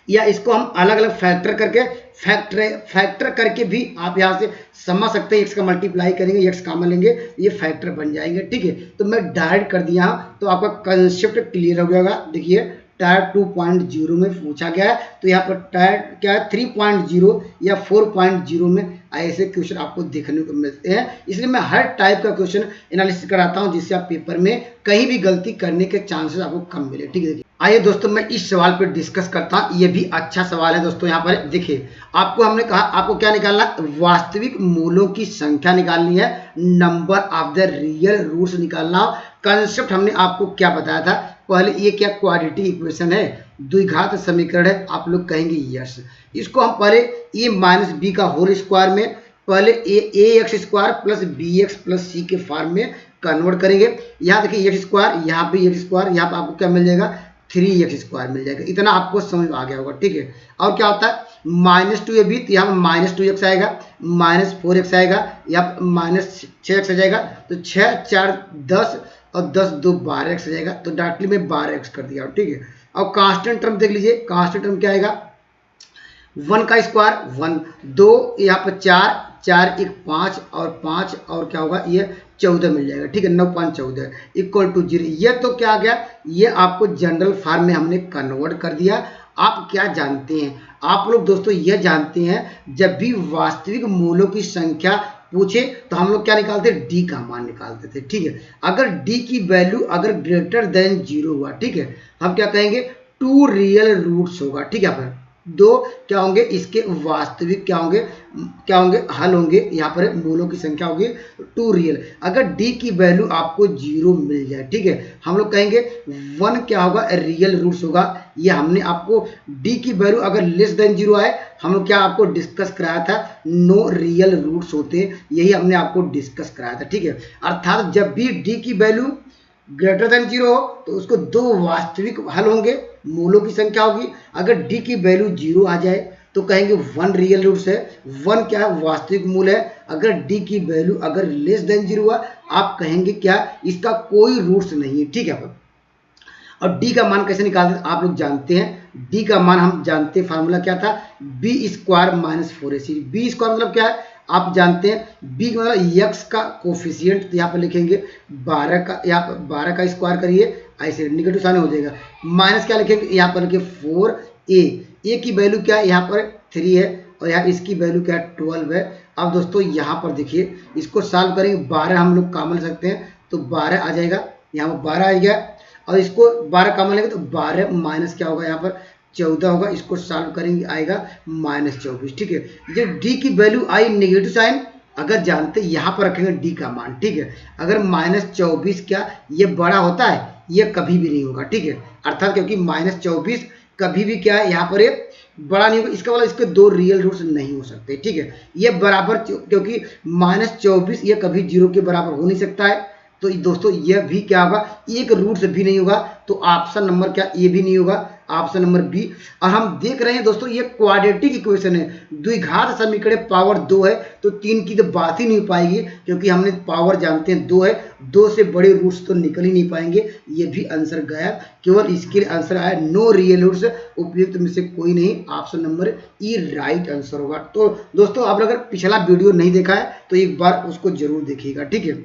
या इसको हम अलग अलग फैक्टर करके भी आप यहाँ से समझ सकते हैं। एक्स का मल्टीप्लाई करेंगे, एक्स कॉमन लेंगे, ये फैक्टर बन जाएंगे, ठीक है। तो मैं डायरेक्ट कर दिया तो आपका कंसेप्ट क्लियर हो गया। देखिए टायर 2.0 में पूछा गया है, तो यहाँ पर टायर क्या है 3.0 या 4.0 में ऐसे क्वेश्चन आपको देखने को मिलते हैं। इसलिए मैं हर टाइप का क्वेश्चन एनालिसिस कराता हूं, जिससे आप पेपर में कहीं भी गलती करने के चांसेस आपको कम मिले, ठीक है। आइए दोस्तों मैं इस सवाल पर डिस्कस करता हूं, ये भी अच्छा सवाल है दोस्तों। यहाँ पर देखिए आपको हमने कहा आपको क्या निकालना, वास्तविक मूलों की संख्या निकालनी है, number of the real roots निकालना। कंसेप्ट हमने आपको क्या बताया था पहले, ये क्या क्वाड्रेटिक इक्वेशन है, द्विघात समीकरण है, आप लोग कहेंगे यस। इसको हम पहले ए माइनस बी का होल स्क्वायर में पहले A X square plus B X plus C के फॉर्म में कन्वर्ट करेंगे। यहाँ देखिए एक्स स्क्वायर, यहाँ पे एक्स स्क्वायर, यहाँ पे आपको क्या मिल जाएगा 3x स्क्वायर मिल जाएगा। इतना आपको समझ आ गया होगा, ठीक है। और क्या होता है -2ab, तो यहाँ माइनस 2x आएगा, माइनस 4x आएगा, यहाँ माइनस 6x आ जाएगा, तो 6 4 10 और 10 2 12x आ जाएगा, तो डायरेक्टली में 12x कर दिया, ठीक है। अब कांस्टेंट टर्म देख लीजिए, कांस्टेंट टर्म क्या आएगा 1 का स्क्वायर 1, 2 यहाँ पर 4 4 1 5 और 5 और क्या होगा ये 14 मिल जाएगा, ठीक है। 9.14 इक्वल टू 0। ये तो क्या आ गया, ये आपको जनरल फॉर्म में हमने कन्वर्ट कर दिया। आप क्या जानते हैं, आप लोग दोस्तों ये जानते हैं जब भी वास्तविक मूलों की संख्या पूछे तो हम लोग क्या निकालते हैं, डी का मान निकालते थे, ठीक है। अगर डी की वैल्यू अगर ग्रेटर देन 0 हुआ, ठीक है, हम क्या कहेंगे 2 रियल रूट्स होगा, ठीक है। पर दो क्या होंगे इसके वास्तविक क्या होंगे हल होंगे, यहाँ पर मूलों की संख्या होगी 2 रियल। अगर डी की वैल्यू आपको 0 मिल जाए, ठीक है, हम लोग कहेंगे 1 क्या होगा रियल रूट्स होगा। ये हमने आपको डी की वैल्यू अगर लेस देन 0 आए, हम लोग क्या आपको डिस्कस कराया था, नो रियल रूट्स होते, यही हमने आपको डिस्कस कराया था, ठीक है। अर्थात जब भी डी की वैल्यू ग्रेटर देन 0 हो तो उसको 2 वास्तविक हल होंगे, मूलों की संख्या होगी। अगर डी की वैल्यू 0 आ जाए तो कहेंगे 1 रियल रूट्स है, 1 क्या है वास्तविक मूल है। अगर डी की वैल्यू अगर लेस देन 0 हुआ, आप कहेंगे क्या इसका कोई रूट्स नहीं है, ठीक है। और डी का मान कैसे निकालते हैं आप लोग जानते हैं, डी का मान हम जानते हैं, फार्मूला क्या था B square minus 4ac। B square मतलब क्या है आप जानते हैं, बी का मतलब यक्स का कोफिशिएंट, तो यहाँ पर लिखेंगे 12 का, यहाँ पर 12 का स्क्वायर करिए, ऐसे निगेटिव साइन हो जाएगा। माइनस क्या लिखेंगे, यहाँ पर लिखे 4a, ए की वैल्यू क्या है यहाँ पर 3 है, और यहाँ इसकी वैल्यू क्या है 12 है। अब दोस्तों यहाँ पर देखिए इसको सॉल्व करेंगे, 12 हम लोग कॉमन ले सकते हैं, तो 12 आ जाएगा, यहाँ पर 12 आ गया, और इसको 12 कॉमन लेंगे तो 12 माइनस क्या होगा यहाँ पर 14 होगा। इसको सॉल्व करेंगे आएगा -24, ठीक है। जब डी की वैल्यू आई नेगेटिव साइन, अगर जानते यहाँ पर रखेंगे डी का मान, ठीक है। अगर -24 क्या ये बड़ा होता है, ये कभी भी नहीं होगा, ठीक है। अर्थात क्योंकि -24 कभी भी क्या है यहाँ पर ये बड़ा नहीं होगा, इसका मतलब इसके 2 रियल रूट्स नहीं हो सकते, ठीक है। ये बराबर, क्योंकि -24 ये कभी 0 के बराबर हो नहीं सकता है, तो दोस्तों यह भी क्या होगा एक रूट से भी नहीं होगा, तो ऑप्शन नंबर क्या ये भी नहीं होगा, ऑप्शन नंबर बी। और हम देख रहे हैं दोस्तों ये क्वाड्रेटिक इक्वेशन है, द्विघात समीकरण पावर 2 है, तो 3 की तो बात ही नहीं पाएगी, क्योंकि हमने पावर जानते हैं 2 है, 2 से बड़े रूट्स तो निकल ही नहीं पाएंगे। ये भी आंसर गया, केवल इसके आंसर आया नो रियल रूट्स, उपयुक्त में से कोई नहीं, ऑप्शन नंबर ई राइट आंसर होगा। तो दोस्तों आप अगर पिछला वीडियो नहीं देखा है तो एक बार उसको जरूर देखिएगा, ठीक है।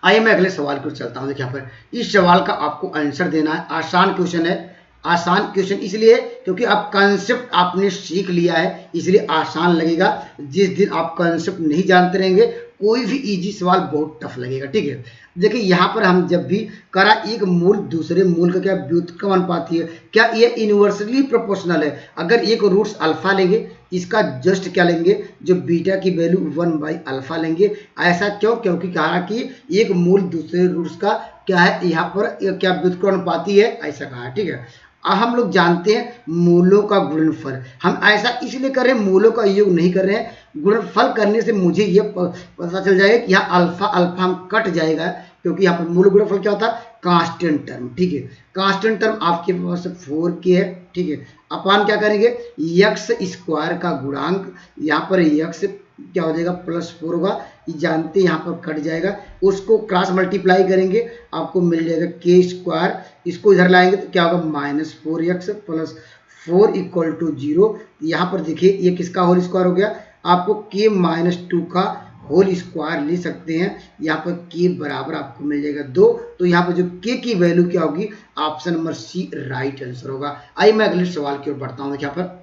आइए मैं अगले सवाल की ओर चलता हूं। देखिए यहाँ पर इस सवाल का आपको आंसर देना है, आसान क्वेश्चन है। आसान क्वेश्चन इसलिए क्योंकि आप कंसेप्ट आपने सीख लिया है, इसलिए आसान लगेगा। जिस दिन आप कंसेप्ट नहीं जानते रहेंगे कोई भी इजी सवाल बहुत टफ लगेगा, ठीक है। देखिए यहाँ पर हम जब भी करा एक मूल दूसरे मूल का क्या व्युत्क्रम अनुपाती है, क्या ये इनवर्सली प्रोपोर्शनल है। अगर एक रूट्स अल्फा लेंगे, इसका जस्ट क्या लेंगे जो बीटा की वैल्यू 1/अल्फा लेंगे। ऐसा क्यों, क्योंकि कहा कि एक मूल दूसरे रूट्स का क्या है यहाँ पर क्या व्युत्क्रम अनुपाती है, ऐसा कहा है, ठीक है। हम लोग जानते हैं मूलों का गुणनफल, हम ऐसा इसलिए कर रहे हैं मूलों का योग नहीं कर रहे हैं। गुणनफल करने से मुझे ये पता चल जाएगा कि यहाँ अल्फा अल्फा हम कट जाएगा, क्योंकि यहाँ पर मूल गुणनफल क्या होता है, कांस्टेंट टर्म। ठीक है, कांस्टेंट टर्म आपके पास 4k है। ठीक है, अपान क्या करेंगे, एक्स स्क्वायर का गुणांक, यहाँ पर एक्स क्या हो जाएगा +4 होगा, ये जानते हैं यहाँ पर कट जाएगा, उसको क्रॉस मल्टीप्लाई करेंगे आपको मिल जाएगा k स्क्वायर, इसको इधर लाएंगे तो क्या होगा -4x + 4 = 0। यहाँ पर देखिए ये किसका होल स्क्वायर हो गया, आपको k-2 का होल स्क्वायर ले सकते हैं, यहाँ पर k बराबर आपको मिल जाएगा 2। तो यहाँ पर जो k की वैल्यू क्या होगी, option number C right answer होगा। आइए मैं अगले सवाल की ओर बढ़ता हूँ। यहाँ पर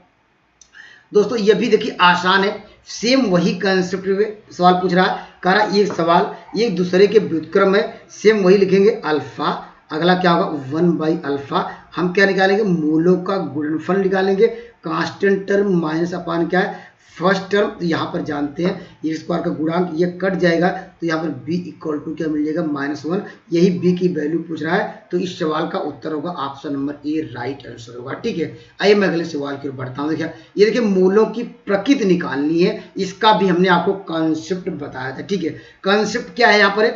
दोस्तों ये भी देखिए आसान है, सेम वही कंसेप्ट में सवाल पूछ रहा है, कह रहा है एक सवाल एक दूसरे के व्युत्क्रम है, सेम वही लिखेंगे अल्फा, अगला क्या होगा 1/α, हम क्या निकालेंगे, मूलों का गुणनफल निकालेंगे, कांस्टेंट टर्म माइनस अपान क्या है फर्स्ट टर्म, तो यहाँ पर जानते हैं ये स्क्वायर का गुणांक ये कट जाएगा, तो यहाँ पर b = क्या मिल जाएगा -1, यही b की वैल्यू पूछ रहा है, तो इस सवाल का उत्तर होगा option number A right answer होगा। ठीक है, आइए मैं अगले सवाल की ओर बढ़ता हूँ। देखिए ये देखिए मूलों की प्रकृति निकालनी है, इसका भी हमने आपको कॉन्सेप्ट बताया था। ठीक है, कॉन्सेप्ट क्या है यहाँ पर,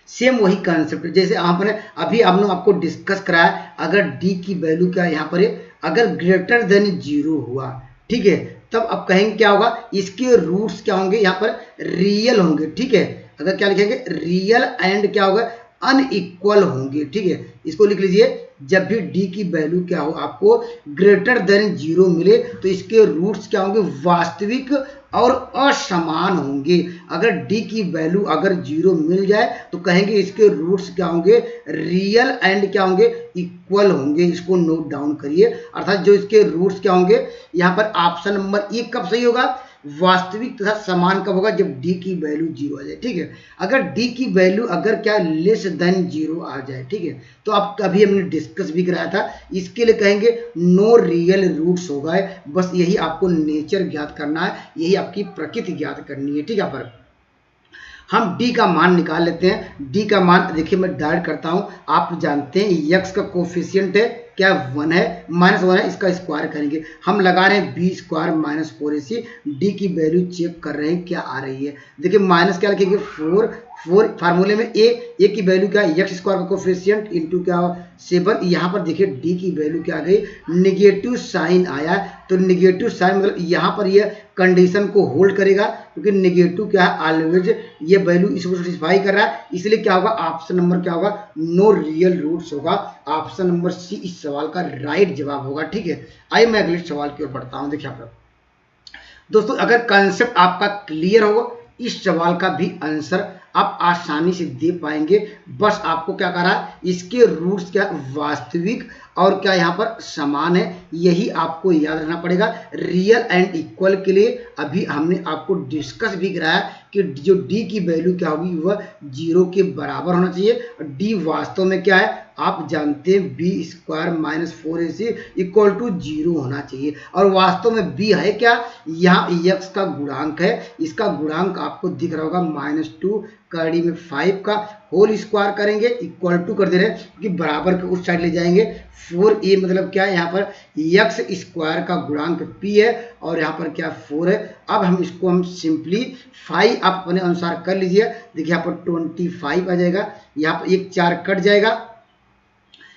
सेम वही कंसेप्ट जैसे यहाँ पर अभी हमने आपको डिस्कस कराया, अगर d की वैल्यू क्या है यहाँ पर अगर ग्रेटर देन 0 हुआ, ठीक है, तब अब कहेंगे क्या होगा, इसके रूट्स क्या होंगे, यहाँ पर रियल होंगे। ठीक है, अगर क्या लिखेंगे, रियल एंड क्या होगा, अनइक्वल होंगे। ठीक है, इसको लिख लीजिए, जब भी d की वैल्यू क्या हो आपको ग्रेटर देन 0 मिले तो इसके रूट्स क्या होंगे, वास्तविक और असमान होंगे। अगर d की वैल्यू अगर 0 मिल जाए तो कहेंगे इसके रूट्स क्या होंगे, रियल एंड क्या होंगे, इक्वल होंगे। इसको नोट डाउन करिए, अर्थात जो इसके रूट्स क्या होंगे, यहाँ पर ऑप्शन नंबर ए कब सही होगा, वास्तविक तथा समान कब होगा, जब d की वैल्यू 0 आ जाए। ठीक है, अगर d की वैल्यू अगर क्या लेस देन 0 आ जाए, ठीक है, तो आप कभी हमने डिस्कस भी कराया था, इसके लिए कहेंगे नो रियल रूट्स होगा। बस यही आपको नेचर ज्ञात करना है, यही आपकी प्रकृति ज्ञात करनी है। ठीक है, पर हम d का मान निकाल लेते हैं। d का मान देखिए मैं डायरेक्ट करता हूं, आप जानते हैं x का कोफिशिएंट है क्या 1 है, -1 है, इसका स्क्वायर करेंगे, हम लगा रहे हैं b स्क्वायर -4ac, d की वैल्यू चेक कर रहे हैं क्या आ रही है। देखिए माइनस क्या लिखेंगे 4 फार्मूले में a की वैल्यू क्या है, x स्क्वायर का कोफिशिएंट इंटू क्या 7, यहाँ पर देखिए d की वैल्यू क्या आ गई, नेगेटिव साइन आया, तो नेगेटिव साइन मतलब यहाँ पर ये कंडीशन को होल्ड करेगा, क्योंकि नेगेटिव क्या है ऑलवेज ये वैल्यू इसको सेटिस्फाई कर रहा है, इसलिए क्या होगा ऑप्शन नंबर क्या होगा, नो रियल रूट्स होगा। ऑप्शन नंबर सी इस सवाल का राइट जवाब होगा। ठीक है, आइए मैं अगले सवाल की ओर बढ़ता हूं। देखिए आप दोस्तों अगर कंसेप्ट आपका क्लियर हो, इस सवाल का भी आंसर आप आसानी से दे पाएंगे। बस आपको क्या करा, इसके रूट्स क्या वास्तविक और क्या यहाँ पर समान है, यही आपको याद रखना पड़ेगा। रियल एंड इक्वल के लिए अभी हमने आपको डिस्कस भी कराया कि जो d की वैल्यू क्या होगी वह 0 के बराबर होना चाहिए। d वास्तव में क्या है आप जानते हैं, b स्क्वायर -4ac = 0 होना चाहिए, और वास्तव में b है क्या, यहाँ x का गुणांक है, इसका गुणांक आपको दिख रहा होगा -2 कड़ी में 5 का होल स्क्वायर करेंगे इक्वल टू कर दे रहे हैं, क्योंकि बराबर के उस साइड ले जाएंगे। 4a मतलब क्या है, यहाँ पर x स्क्वायर का गुणांक p है और यहाँ पर क्या 4 है। अब हम इसको हम सिंपलीफाई आप अपने अनुसार कर लीजिए। देखिए यहाँ पर 25 आ जाएगा, यहाँ पर एक 4 कट जाएगा,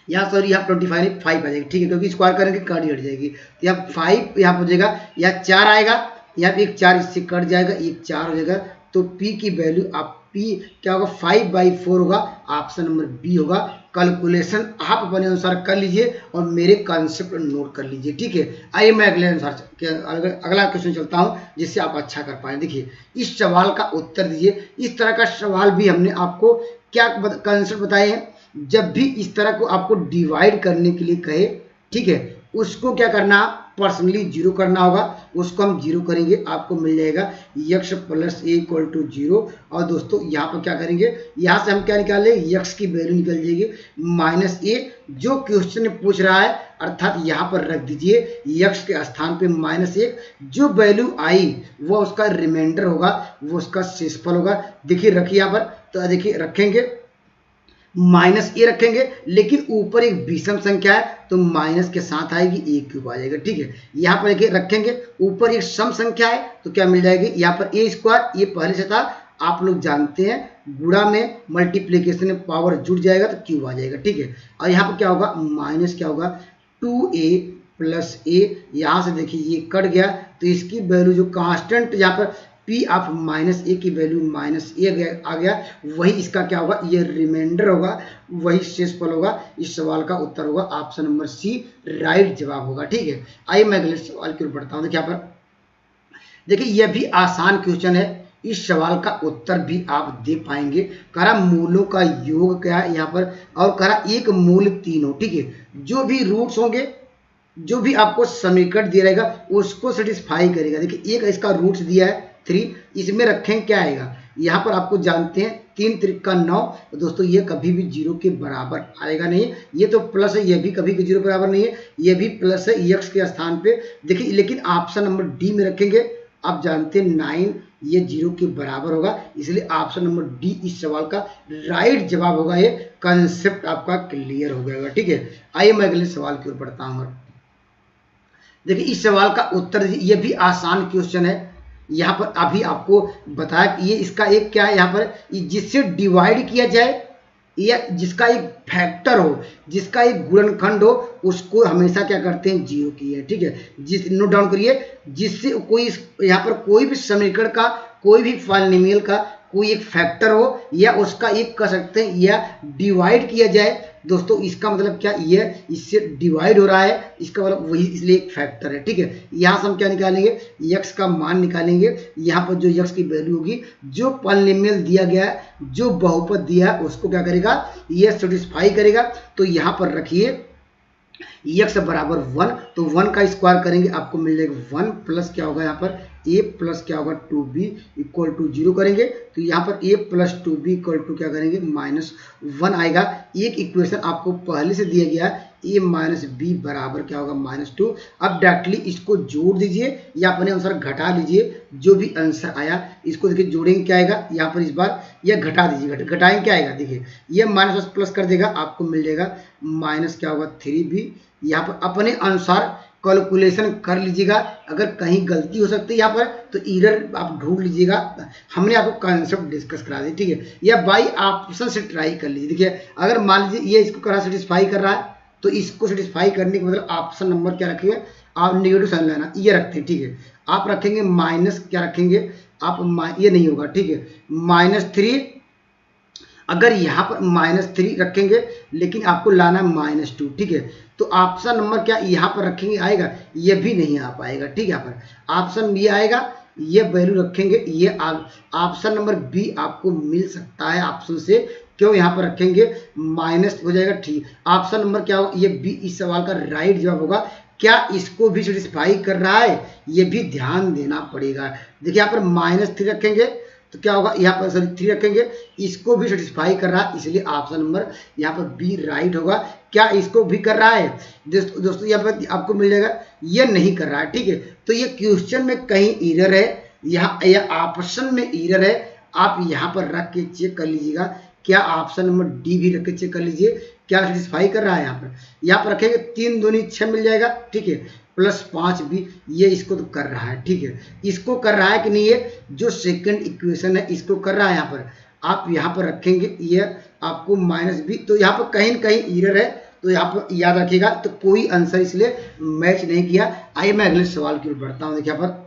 यहाँ सॉरी यहाँ 25 5 आ जाएगी। ठीक है, क्योंकि स्क्वायर करेंगे कट हट जाएगी, तो यहाँ 5 यहाँ पर हो जाएगा, यहाँ 4 आएगा, यहाँ पे एक 4 इससे कट जाएगा, एक 4 हो जाएगा, तो p की वैल्यू आप p क्या होगा 5/4 होगा, ऑप्शन नंबर बी होगा। कैलकुलेशन आप अपने अनुसार कर लीजिए और मेरे कॉन्सेप्ट नोट कर लीजिए। ठीक है, आइए मैं अगला क्वेश्चन चलता हूं जिससे आप अच्छा कर पाए। देखिए इस सवाल का उत्तर दीजिए। इस तरह का सवाल भी हमने आपको क्या कॉन्सेप्ट बताए हैं, जब भी इस तरह को आपको डिवाइड करने के लिए कहे, ठीक है, उसको क्या करना, पर्सनली 0 करना होगा, उसको हम 0 करेंगे, आपको मिल जाएगा x + a = 0। और दोस्तों यहाँ पर क्या करेंगे, यहाँ से हम क्या निकाल लेंगे, x की वैल्यू निकल जाएगी -a, जो क्वेश्चन पूछ रहा है, अर्थात यहाँ पर रख दीजिए x के स्थान पे -1, जो वैल्यू आई वो उसका रिमाइंडर होगा, वो उसका शेषफल होगा। देखिए रखिए यहाँ पर, तो देखिए रखेंगे -a रखेंगे, लेकिन ऊपर एक विषम संख्या है तो माइनस के साथ आएगी, a³ आ जाएगा। ठीक है, यहाँ पर देखिए रखेंगे ऊपर एक सम संख्या है तो क्या मिल जाएगी, यहाँ पर a² ये पहले से था आप लोग जानते हैं गुणा में मल्टीप्लीकेशन में पावर जुड़ जाएगा तो क्यूब आ जाएगा, ठीक है। और यहाँ पर क्या होगा, माइनस क्या होगा 2a प्लस a, यहाँ से देखिए ये कट गया तो इसकी वैल्यू जो कांस्टेंट यहाँ पर p ऑफ माइनस ए की वैल्यू माइनस ए आ गया, वही इसका क्या होगा, ये रिमाइंडर होगा, वही शेषफल होगा। इस सवाल का उत्तर होगा ऑप्शन नंबर सी, राइट जवाब होगा, ठीक है। आइए मैं अगले सवाल की ओर बढ़ता हूँ। देखिए यहाँ पर देखिए यह भी आसान क्वेश्चन है, इस सवाल का उत्तर भी आप दे पाएंगे। करा मूलों का योग क्या है यहाँ पर, और करा एक मूल 3 हो, ठीक है। जो भी रूट्स होंगे, जो भी आपको समीकरण दिया रहेगा उसको सेटिस्फाई करेगा। देखिए एक इसका रूट्स दिया है 3, इसमें रखें क्या आएगा, यहाँ पर आपको जानते हैं 3 त्रिक का 9, तो दोस्तों ये कभी भी 0 के बराबर आएगा नहीं। ये तो प्लस है, ये भी कभी भी 0 के बराबर नहीं है, ये भी प्लस है x के स्थान पे। देखिए लेकिन ऑप्शन नंबर डी में रखेंगे, आप जानते हैं 9 ये 0 के बराबर होगा, इसलिए ऑप्शन नंबर डी इस सवाल का राइट जवाब होगा। ये कंसेप्ट आपका क्लियर हो गया, ठीक है। आइए मैं अगले सवाल की ओर बढ़ता हूँ। देखिए इस सवाल का उत्तर, ये भी आसान क्वेश्चन है। यहाँ पर अभी आपको बताया कि ये इसका एक क्या है, यहाँ पर जिससे डिवाइड किया जाए या जिसका एक फैक्टर हो, जिसका एक गुणनखंड हो, उसको हमेशा क्या करते हैं, 0 की है, ठीक है। जिस नोट डाउन करिए, जिससे कोई यहाँ पर कोई भी समीकरण का, कोई भी पॉलिनोमियल का कोई एक फैक्टर हो या उसका एक कह सकते हैं या डिवाइड किया जाए, दोस्तों इसका मतलब क्या, ये इससे डिवाइड हो रहा है, इसका मतलब वही, इसलिए एक फैक्टर है, ठीक है। यहाँ से हम क्या निकालेंगे, x का मान निकालेंगे। यहाँ पर जो x की वैल्यू होगी, जो पॉलिनोमियल दिया गया है, जो बहुपद दिया है, उसको क्या करेगा, ये सेटिस्फाई करेगा। तो यहाँ पर रखिए x बराबर 1, तो 1 का स्क्वायर करेंगे आपको मिल जाएगा 1 प्लस क्या होगा, यहाँ पर a प्लस क्या होगा 2b इक्वल टू 0 करेंगे, तो यहाँ पर a plus 2b equal to क्या करेंगे, -1 आएगा। एक इक्वेशन आपको पहले से दिया गया है, a माइनस बी बराबर क्या होगा, -2। अब डायरेक्टली इसको जोड़ दीजिए या अपने अनुसार घटा लीजिए, जो भी आंसर आया इसको देखिए जोड़ेंगे क्या आएगा, यहाँ पर इस बार यह घटा दीजिए, घटाएंगे क्या आएगा, देखिए ये माइनस प्लस कर देगा, आपको मिल जाएगा माइनस क्या होगा 3b। यहाँ पर अपने अनुसार कैलकुलेशन कर लीजिएगा, अगर कहीं गलती हो सकती है यहाँ पर तो एरर आप ढूंढ लीजिएगा। हमने आपको कॉन्सेप्ट डिस्कस करा दी, ठीक है। या बाई ऑप्शन से ट्राई कर लीजिए। देखिए अगर मान लीजिए ये इसको करा सेटिस्फाई कर रहा है, तो इसको सेटिस्फाई करने के मतलब ऑप्शन नंबर क्या रखेंगे, आप नेगेटिव साइन लेना, ये रखते हैं, ठीक है। आप रखेंगे माइनस क्या रखेंगे, आप ये नहीं होगा, ठीक है, -3। अगर यहाँ पर -3 रखेंगे लेकिन आपको लाना -2, ठीक है, तो ऑप्शन नंबर क्या यहाँ पर रखेंगे आएगा, ये भी नहीं आ पाएगा, ठीक है। यहाँ पर ऑप्शन बी आएगा, ये वैल्यू रखेंगे, ये ऑप्शन नंबर बी आपको मिल सकता है ऑप्शन से, क्यों यहाँ पर रखेंगे माइनस हो जाएगा, ठीक। ऑप्शन नंबर क्या होगा, ये बी इस सवाल का राइट जवाब होगा। क्या इसको भी सेटिस्फाई कर रहा है, ये भी ध्यान देना पड़ेगा। देखिए यहाँ पर -3 रखेंगे तो क्या होगा, यहाँ पर सॉरी 3 रखेंगे, इसको भी सेटिस्फाई कर रहा है, इसलिए ऑप्शन नंबर यहाँ पर बी राइट होगा। क्या इसको भी कर रहा है दोस्तों, यहाँ पर आपको मिल जाएगा, ये नहीं कर रहा है, ठीक है। तो ये क्वेश्चन में कहीं एरर है, यहाँ या ऑप्शन में एरर है, आप यहाँ पर रख के चेक कर लीजिएगा। क्या ऑप्शन नंबर डी भी रख के चेक कर लीजिए, क्या सेटिस्फाई कर रहा है। यहाँ पर रखेंगे 3 दूनी 6 मिल जाएगा, ठीक है, +5 भी, ये इसको तो कर रहा है, ठीक है। इसको कर रहा है कि नहीं, ये जो सेकंड इक्वेशन है इसको कर रहा है। यहाँ पर आप यहाँ पर रखेंगे, ये आपको -b, तो यहाँ पर कहीं न कहीं एरर है, तो यहाँ पर याद रखिएगा। तो कोई आंसर इसलिए मैच नहीं किया। आइए मैं अगले सवाल की ओर बढ़ता हूँ। देखिए यहाँ पर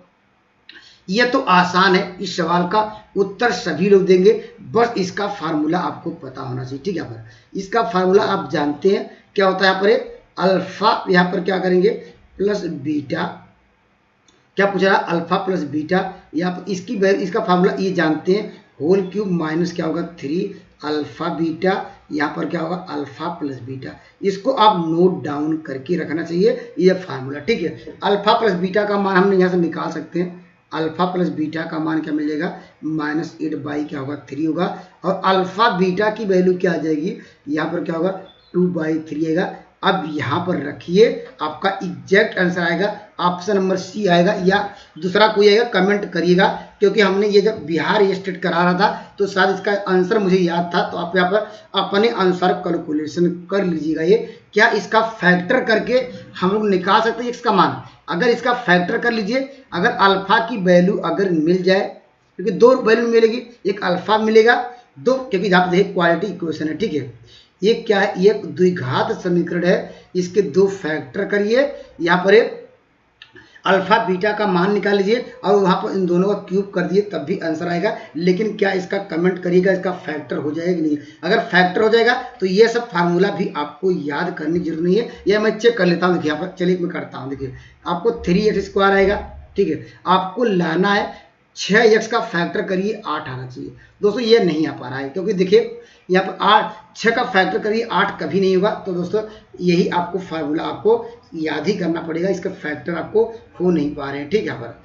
यह तो आसान है, इस सवाल का उत्तर सभी लोग देंगे, बस इसका फार्मूला आपको पता होना चाहिए, ठीक है। यहाँ पर इसका फार्मूला आप जानते हैं क्या होता है। यहाँ पर अल्फा, यहाँ पर क्या करेंगे प्लस बीटा, क्या पूछ रहा है, अल्फा प्लस बीटा, यहाँ पर इसका फार्मूला ये जानते हैं, होल क्यूब माइनस क्या होगा 3 अल्फा बीटा, यहाँ पर क्या होगा अल्फा प्लस बीटा। इसको आप नोट डाउन करके रखना चाहिए, ये फार्मूला, ठीक है। अल्फा प्लस बीटा का मान हमने यहाँ से निकाल सकते हैं, अल्फा प्लस बीटा का मान क्या मिल जाएगा, -8 क्या होगा 3 होगा, और अल्फा बीटा की वैल्यू क्या आ जाएगी, यहाँ पर क्या होगा 2/3 आएगा। अब यहाँ पर रखिए, आपका एग्जैक्ट आंसर आएगा ऑप्शन नंबर सी आएगा, या दूसरा कोई आएगा कमेंट करिएगा, क्योंकि हमने ये जब बिहार ये स्टेट करा रहा था तो शायद इसका आंसर मुझे याद था। तो आप यहाँ पर अपने अनुसार कैलकुलेशन कर लीजिएगा। ये क्या इसका फैक्टर करके हम लोग निकाल सकते हैं इसका मान, अगर इसका फैक्टर कर लीजिए, अगर अल्फा की वैल्यू अगर मिल जाए क्योंकि दो वैल्यू मिलेगी, एक अल्फा मिलेगा, दो, क्योंकि यहाँ पर देखिए क्वालिटी इक्वेशन है, ठीक है। ये क्या है, ये द्विघात समीकरण है, इसके दो फैक्टर करिए, यहाँ पर अल्फा बीटा का मान निकाल लीजिए और वहां पर इन दोनों का क्यूब कर दिए, तब भी आंसर आएगा। लेकिन क्या इसका कमेंट करिएगा, इसका फैक्टर हो जाएगा कि नहीं। अगर फैक्टर हो जाएगा तो ये सब फार्मूला भी आपको याद करने की जरूरत नहीं है, यह मैं चेक कर लेता हूँ। देखिए यहाँ पर, चलिए मैं करता हूँ। देखिए आपको 3x² आएगा, ठीक है। आपको लाना है 6x का फैक्टर करिए 8 आना चाहिए। दोस्तों ये नहीं आ पा रहा है, क्योंकि देखिए यहाँ पर 6 का फैक्टर करिए 8 कभी नहीं होगा। तो दोस्तों यही आपको फार्मूला आपको याद ही करना पड़ेगा, इसका फैक्टर आपको हो नहीं पा रहे हैं, ठीक है। यहाँ पर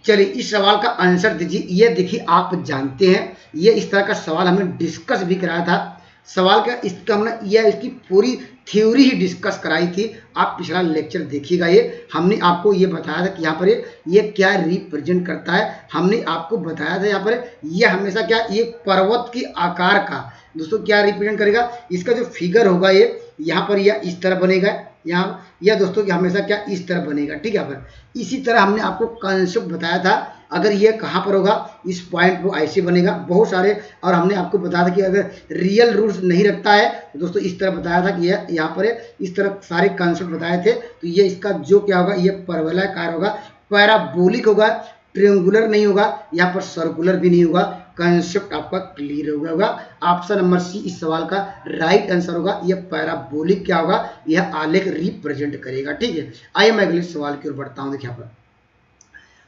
चलिए इस सवाल का आंसर दीजिए। ये देखिए आप जानते हैं, ये इस तरह का सवाल हमने डिस्कस भी कराया था। सवाल का इसका हमने यह इसकी पूरी थ्योरी ही डिस्कस कराई थी। आप पिछला लेक्चर देखिएगा, ये हमने आपको ये बताया था कि यहाँ पर ये क्या रिप्रेजेंट करता है। हमने आपको बताया था यहाँ पर ये हमेशा क्या, ये पर्वत की आकार का दोस्तों क्या रिप्रेजेंट करेगा। इसका जो फिगर होगा ये यहाँ पर यह इस तरह बनेगा, यहाँ यह दोस्तों कि हमेशा क्या इस तरह बनेगा, ठीक है। पर इसी तरह हमने आपको कंसेप्ट बताया था, अगर ये कहाँ पर होगा, इस पॉइंट पर ऐसे बनेगा बहुत सारे। और हमने आपको बताया था कि अगर रियल रूट्स नहीं रखता है तो दोस्तों इस तरह बताया था कि यह यहाँ पर इस तरह सारे कंसेप्ट बताए थे। तो ये इसका जो क्या होगा, ये परवलयाकार होगा, पैराबोलिक होगा, ट्रायंगुलर नहीं होगा, यहाँ पर सर्कुलर भी नहीं होगा। कंसेप्ट आपका क्लियर हो गया होगा। ऑप्शन नंबर सी इस सवाल का राइट आंसर होगा। यह पैराबोलिक क्या होगा, यह आलेख रिप्रेजेंट करेगा, ठीक है। आइए मैं अगले सवाल की ओर बढ़ता हूं। देखिए यहाँ पर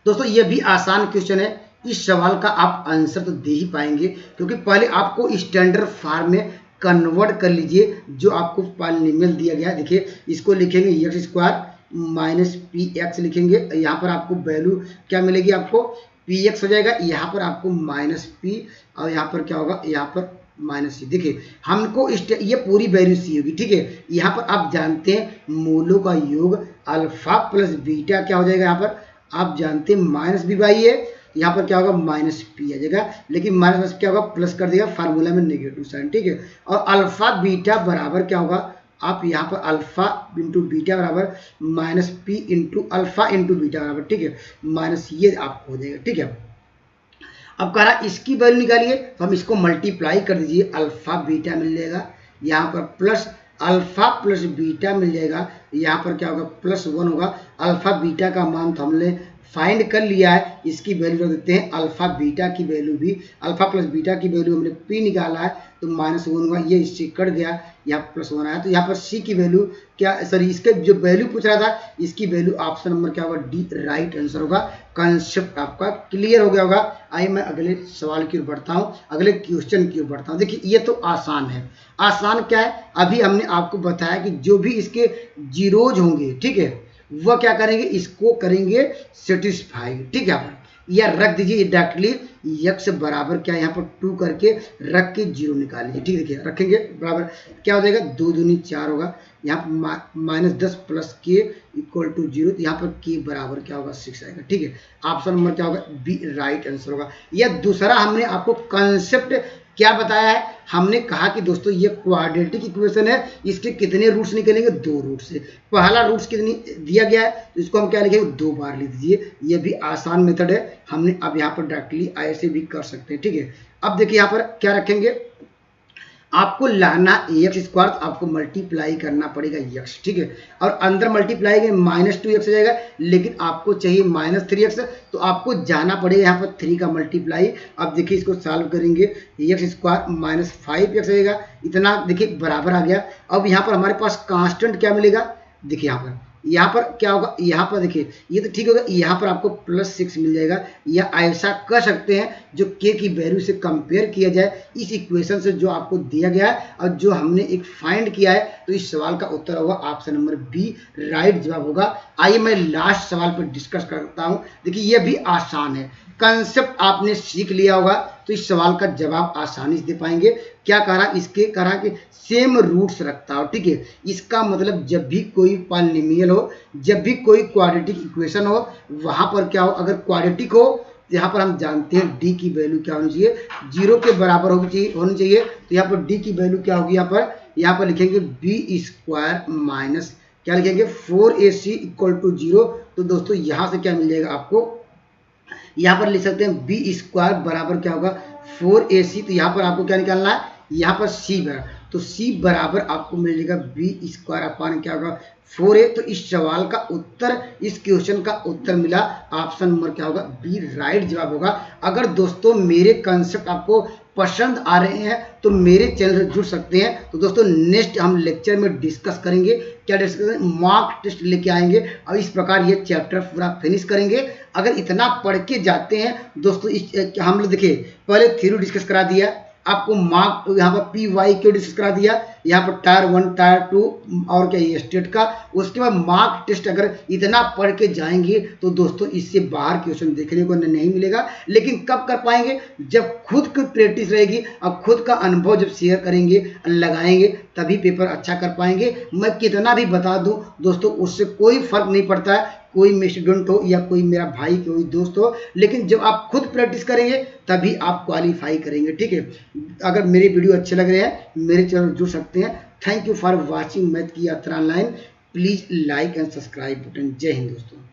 दोस्तों ये भी आसान क्वेश्चन है। इस सवाल का आप आंसर तो दे ही पाएंगे, क्योंकि पहले आपको स्टैंडर्ड फॉर्म में कन्वर्ट कर लीजिए जो आपको पॉलिनोमियल दिया गया है। देखिए इसको लिखेंगे x² माइनस px लिखेंगे, यहाँ पर आपको वैल्यू क्या मिलेगी, आपको px हो जाएगा, यहाँ पर आपको माइनस p और यहाँ पर क्या होगा, यहाँ पर माइनस सी। देखिए हमको ये पूरी वैल्यू सी होगी, ठीक है। यहाँ पर आप जानते हैं मूलों का योग अल्फा प्लस बीटा क्या हो जाएगा, यहाँ पर आप जानते हैं माइनस बी बाई है, यहाँ पर क्या होगा माइनस पी आ जाएगा। लेकिन माइनस क्या होगा, प्लस कर देगा, फार्मूला में नेगेटिव साइन, ठीक है। और अल्फा बीटा बराबर क्या होगा, आप यहाँ पर अल्फा इंटू बीटा बराबर minus P into alpha into beta बराबर, ठीक है, माइनस ये आपको हो जाएगा, ठीक है। अब कह रहा इसकी वैल्यू निकालिए, तो हम इसको मल्टीप्लाई कर दीजिए, अल्फा बीटा मिल जाएगा, यहाँ पर प्लस अल्फा प्लस बीटा मिल जाएगा, यहाँ पर क्या होगा +1 होगा। अल्फा बीटा का मान तो हमने फाइंड कर लिया है, इसकी वैल्यू रख देते हैं। अल्फा बीटा की वैल्यू भी, अल्फा प्लस बीटा की वैल्यू हमने p निकाला है, तो -1 होगा, ये इससे कट गया, यहाँ +1 आया। तो यहाँ पर c की वैल्यू क्या, सॉरी इसके जो वैल्यू पूछ रहा था, इसकी वैल्यू ऑप्शन नंबर क्या होगा, डी राइट आंसर होगा। कंसेप्ट आपका क्लियर हो गया होगा। आइए मैं अगले सवाल की ओर बढ़ता हूँ, अगले क्वेश्चन की ओर बढ़ता हूँ। देखिए ये तो आसान है। आसान क्या है, अभी हमने आपको बताया कि जो भी इसके जीरोज होंगे, ठीक है, वह क्या करेंगे, इसको करेंगे सेटिस्फाई, ठीक है। यहाँ पर या रख दीजिए डायरेक्टली x बराबर क्या, यहाँ पर 2 करके रख के 0 निकाल लीजिए, ठीक है। देखिए रखेंगे बराबर क्या हो जाएगा, 2 दूनी 4 होगा, यहाँ पर -10 प्लस k इक्वल टू 0, तो यहाँ पर k बराबर क्या होगा 6 आएगा, ठीक है। ऑप्शन नंबर क्या होगा, बी राइट आंसर होगा। यह दूसरा हमने आपको कंसेप्ट क्या बताया है, हमने कहा कि दोस्तों ये क्वाड्रेटिक इक्वेशन है, इसके कितने रूट्स निकलेंगे, 2 रूट से। पहला रूट्स कितनी दिया गया है, तो इसको हम क्या लिखेंगे, 2 बार लिख दीजिए। ये भी आसान मेथड है, हमने अब यहाँ पर डायरेक्टली ऐसे भी कर सकते हैं, ठीक है। अब देखिए यहाँ पर क्या रखेंगे, आपको लाना x², आपको मल्टीप्लाई करना पड़ेगा x, ठीक है। और अंदर मल्टीप्लाई में -2x हो जाएगा, लेकिन आपको चाहिए -3x, तो आपको जाना पड़ेगा यहाँ पर 3 का मल्टीप्लाई। अब देखिए इसको सॉल्व करेंगे, x² -5x रहेगा, इतना देखिए बराबर आ गया। अब यहाँ पर हमारे पास कांस्टेंट क्या मिलेगा, देखिए यहाँ पर क्या होगा, यहाँ पर देखिए ये तो ठीक होगा, यहाँ पर आपको +6 मिल जाएगा। या ऐसा कर सकते हैं जो k की वैल्यू से कंपेयर किया जाए इस इक्वेशन से जो आपको दिया गया है और जो हमने एक फाइंड किया है, तो इस सवाल का उत्तर होगा ऑप्शन नंबर बी राइट जवाब होगा। आइए मैं लास्ट सवाल पर डिस्कस करता हूँ। देखिए ये भी आसान है, कंसेप्ट आपने सीख लिया होगा, तो इस सवाल का जवाब आसानी से दे पाएंगे। क्या करा, इसके करा कि सेम रूट्स रखता हो, ठीक है। इसका मतलब जब भी कोई पॉलिनोमियल हो, जब भी कोई क्वाड्रेटिक इक्वेशन हो, वहां पर क्या हो, अगर क्वाड्रेटिक हो, यहाँ पर हम जानते हैं d की वैल्यू क्या होनी चाहिए, 0 के बराबर होनी चाहिए। तो यहाँ पर d की वैल्यू क्या होगी, यहाँ पर लिखेंगे b² माइनस क्या लिखेंगे 4ac = 0। तो दोस्तों यहाँ से क्या मिल जाएगा आपको, यहाँ पर लिख सकते हैं बी स्क्वायर बराबर क्या होगा 4ac। तो यहाँ पर आपको क्या निकालना है, यहाँ पर c बराबर, तो c बराबर आपको मिल जाएगा बी स्क्वायर अपान क्या होगा 4a। तो इस सवाल का उत्तर, इस क्वेश्चन का उत्तर मिला ऑप्शन नंबर क्या होगा बी राइट जवाब होगा। अगर दोस्तों मेरे कंसेप्ट आपको पसंद आ रहे हैं तो मेरे चैनल से जुड़ सकते हैं। तो दोस्तों नेक्स्ट हम लेक्चर में डिस्कस करेंगे, क्या डिस्कस करेंगे, मॉक टेस्ट लेके आएंगे और इस प्रकार ये चैप्टर पूरा फिनिश करेंगे। अगर इतना पढ़ के जाते हैं दोस्तों, हम लोग देखिए पहले थ्योरी डिस्कस करा दिया आपको, मार्क यहाँ पर पी वाई क्यों डिस्कस करा दिया, यहाँ पर टायर 1 टायर 2 और क्या ये स्टेट का। उसके बाद मार्क टेस्ट अगर इतना पढ़ के जाएंगे तो दोस्तों इससे बाहर क्वेश्चन देखने को नहीं मिलेगा। लेकिन कब कर पाएंगे, जब खुद की प्रैक्टिस रहेगी और खुद का अनुभव जब शेयर करेंगे लगाएंगे तभी पेपर अच्छा कर पाएंगे। मैं कितना भी बता दूं दोस्तों उससे कोई फर्क नहीं पड़ता है, कोई मेरा स्टूडेंट हो या कोई मेरा भाई कोई दोस्त हो, लेकिन जब आप खुद प्रैक्टिस करेंगे तभी आप क्वालिफाई करेंगे। ठीक है, अगर मेरे वीडियो अच्छे लग रहे हैं मेरे चैनल जुड़ सकते हैं। Thank you for watching math की यात्रा online. Please like and subscribe button. जय हिंद दोस्तों।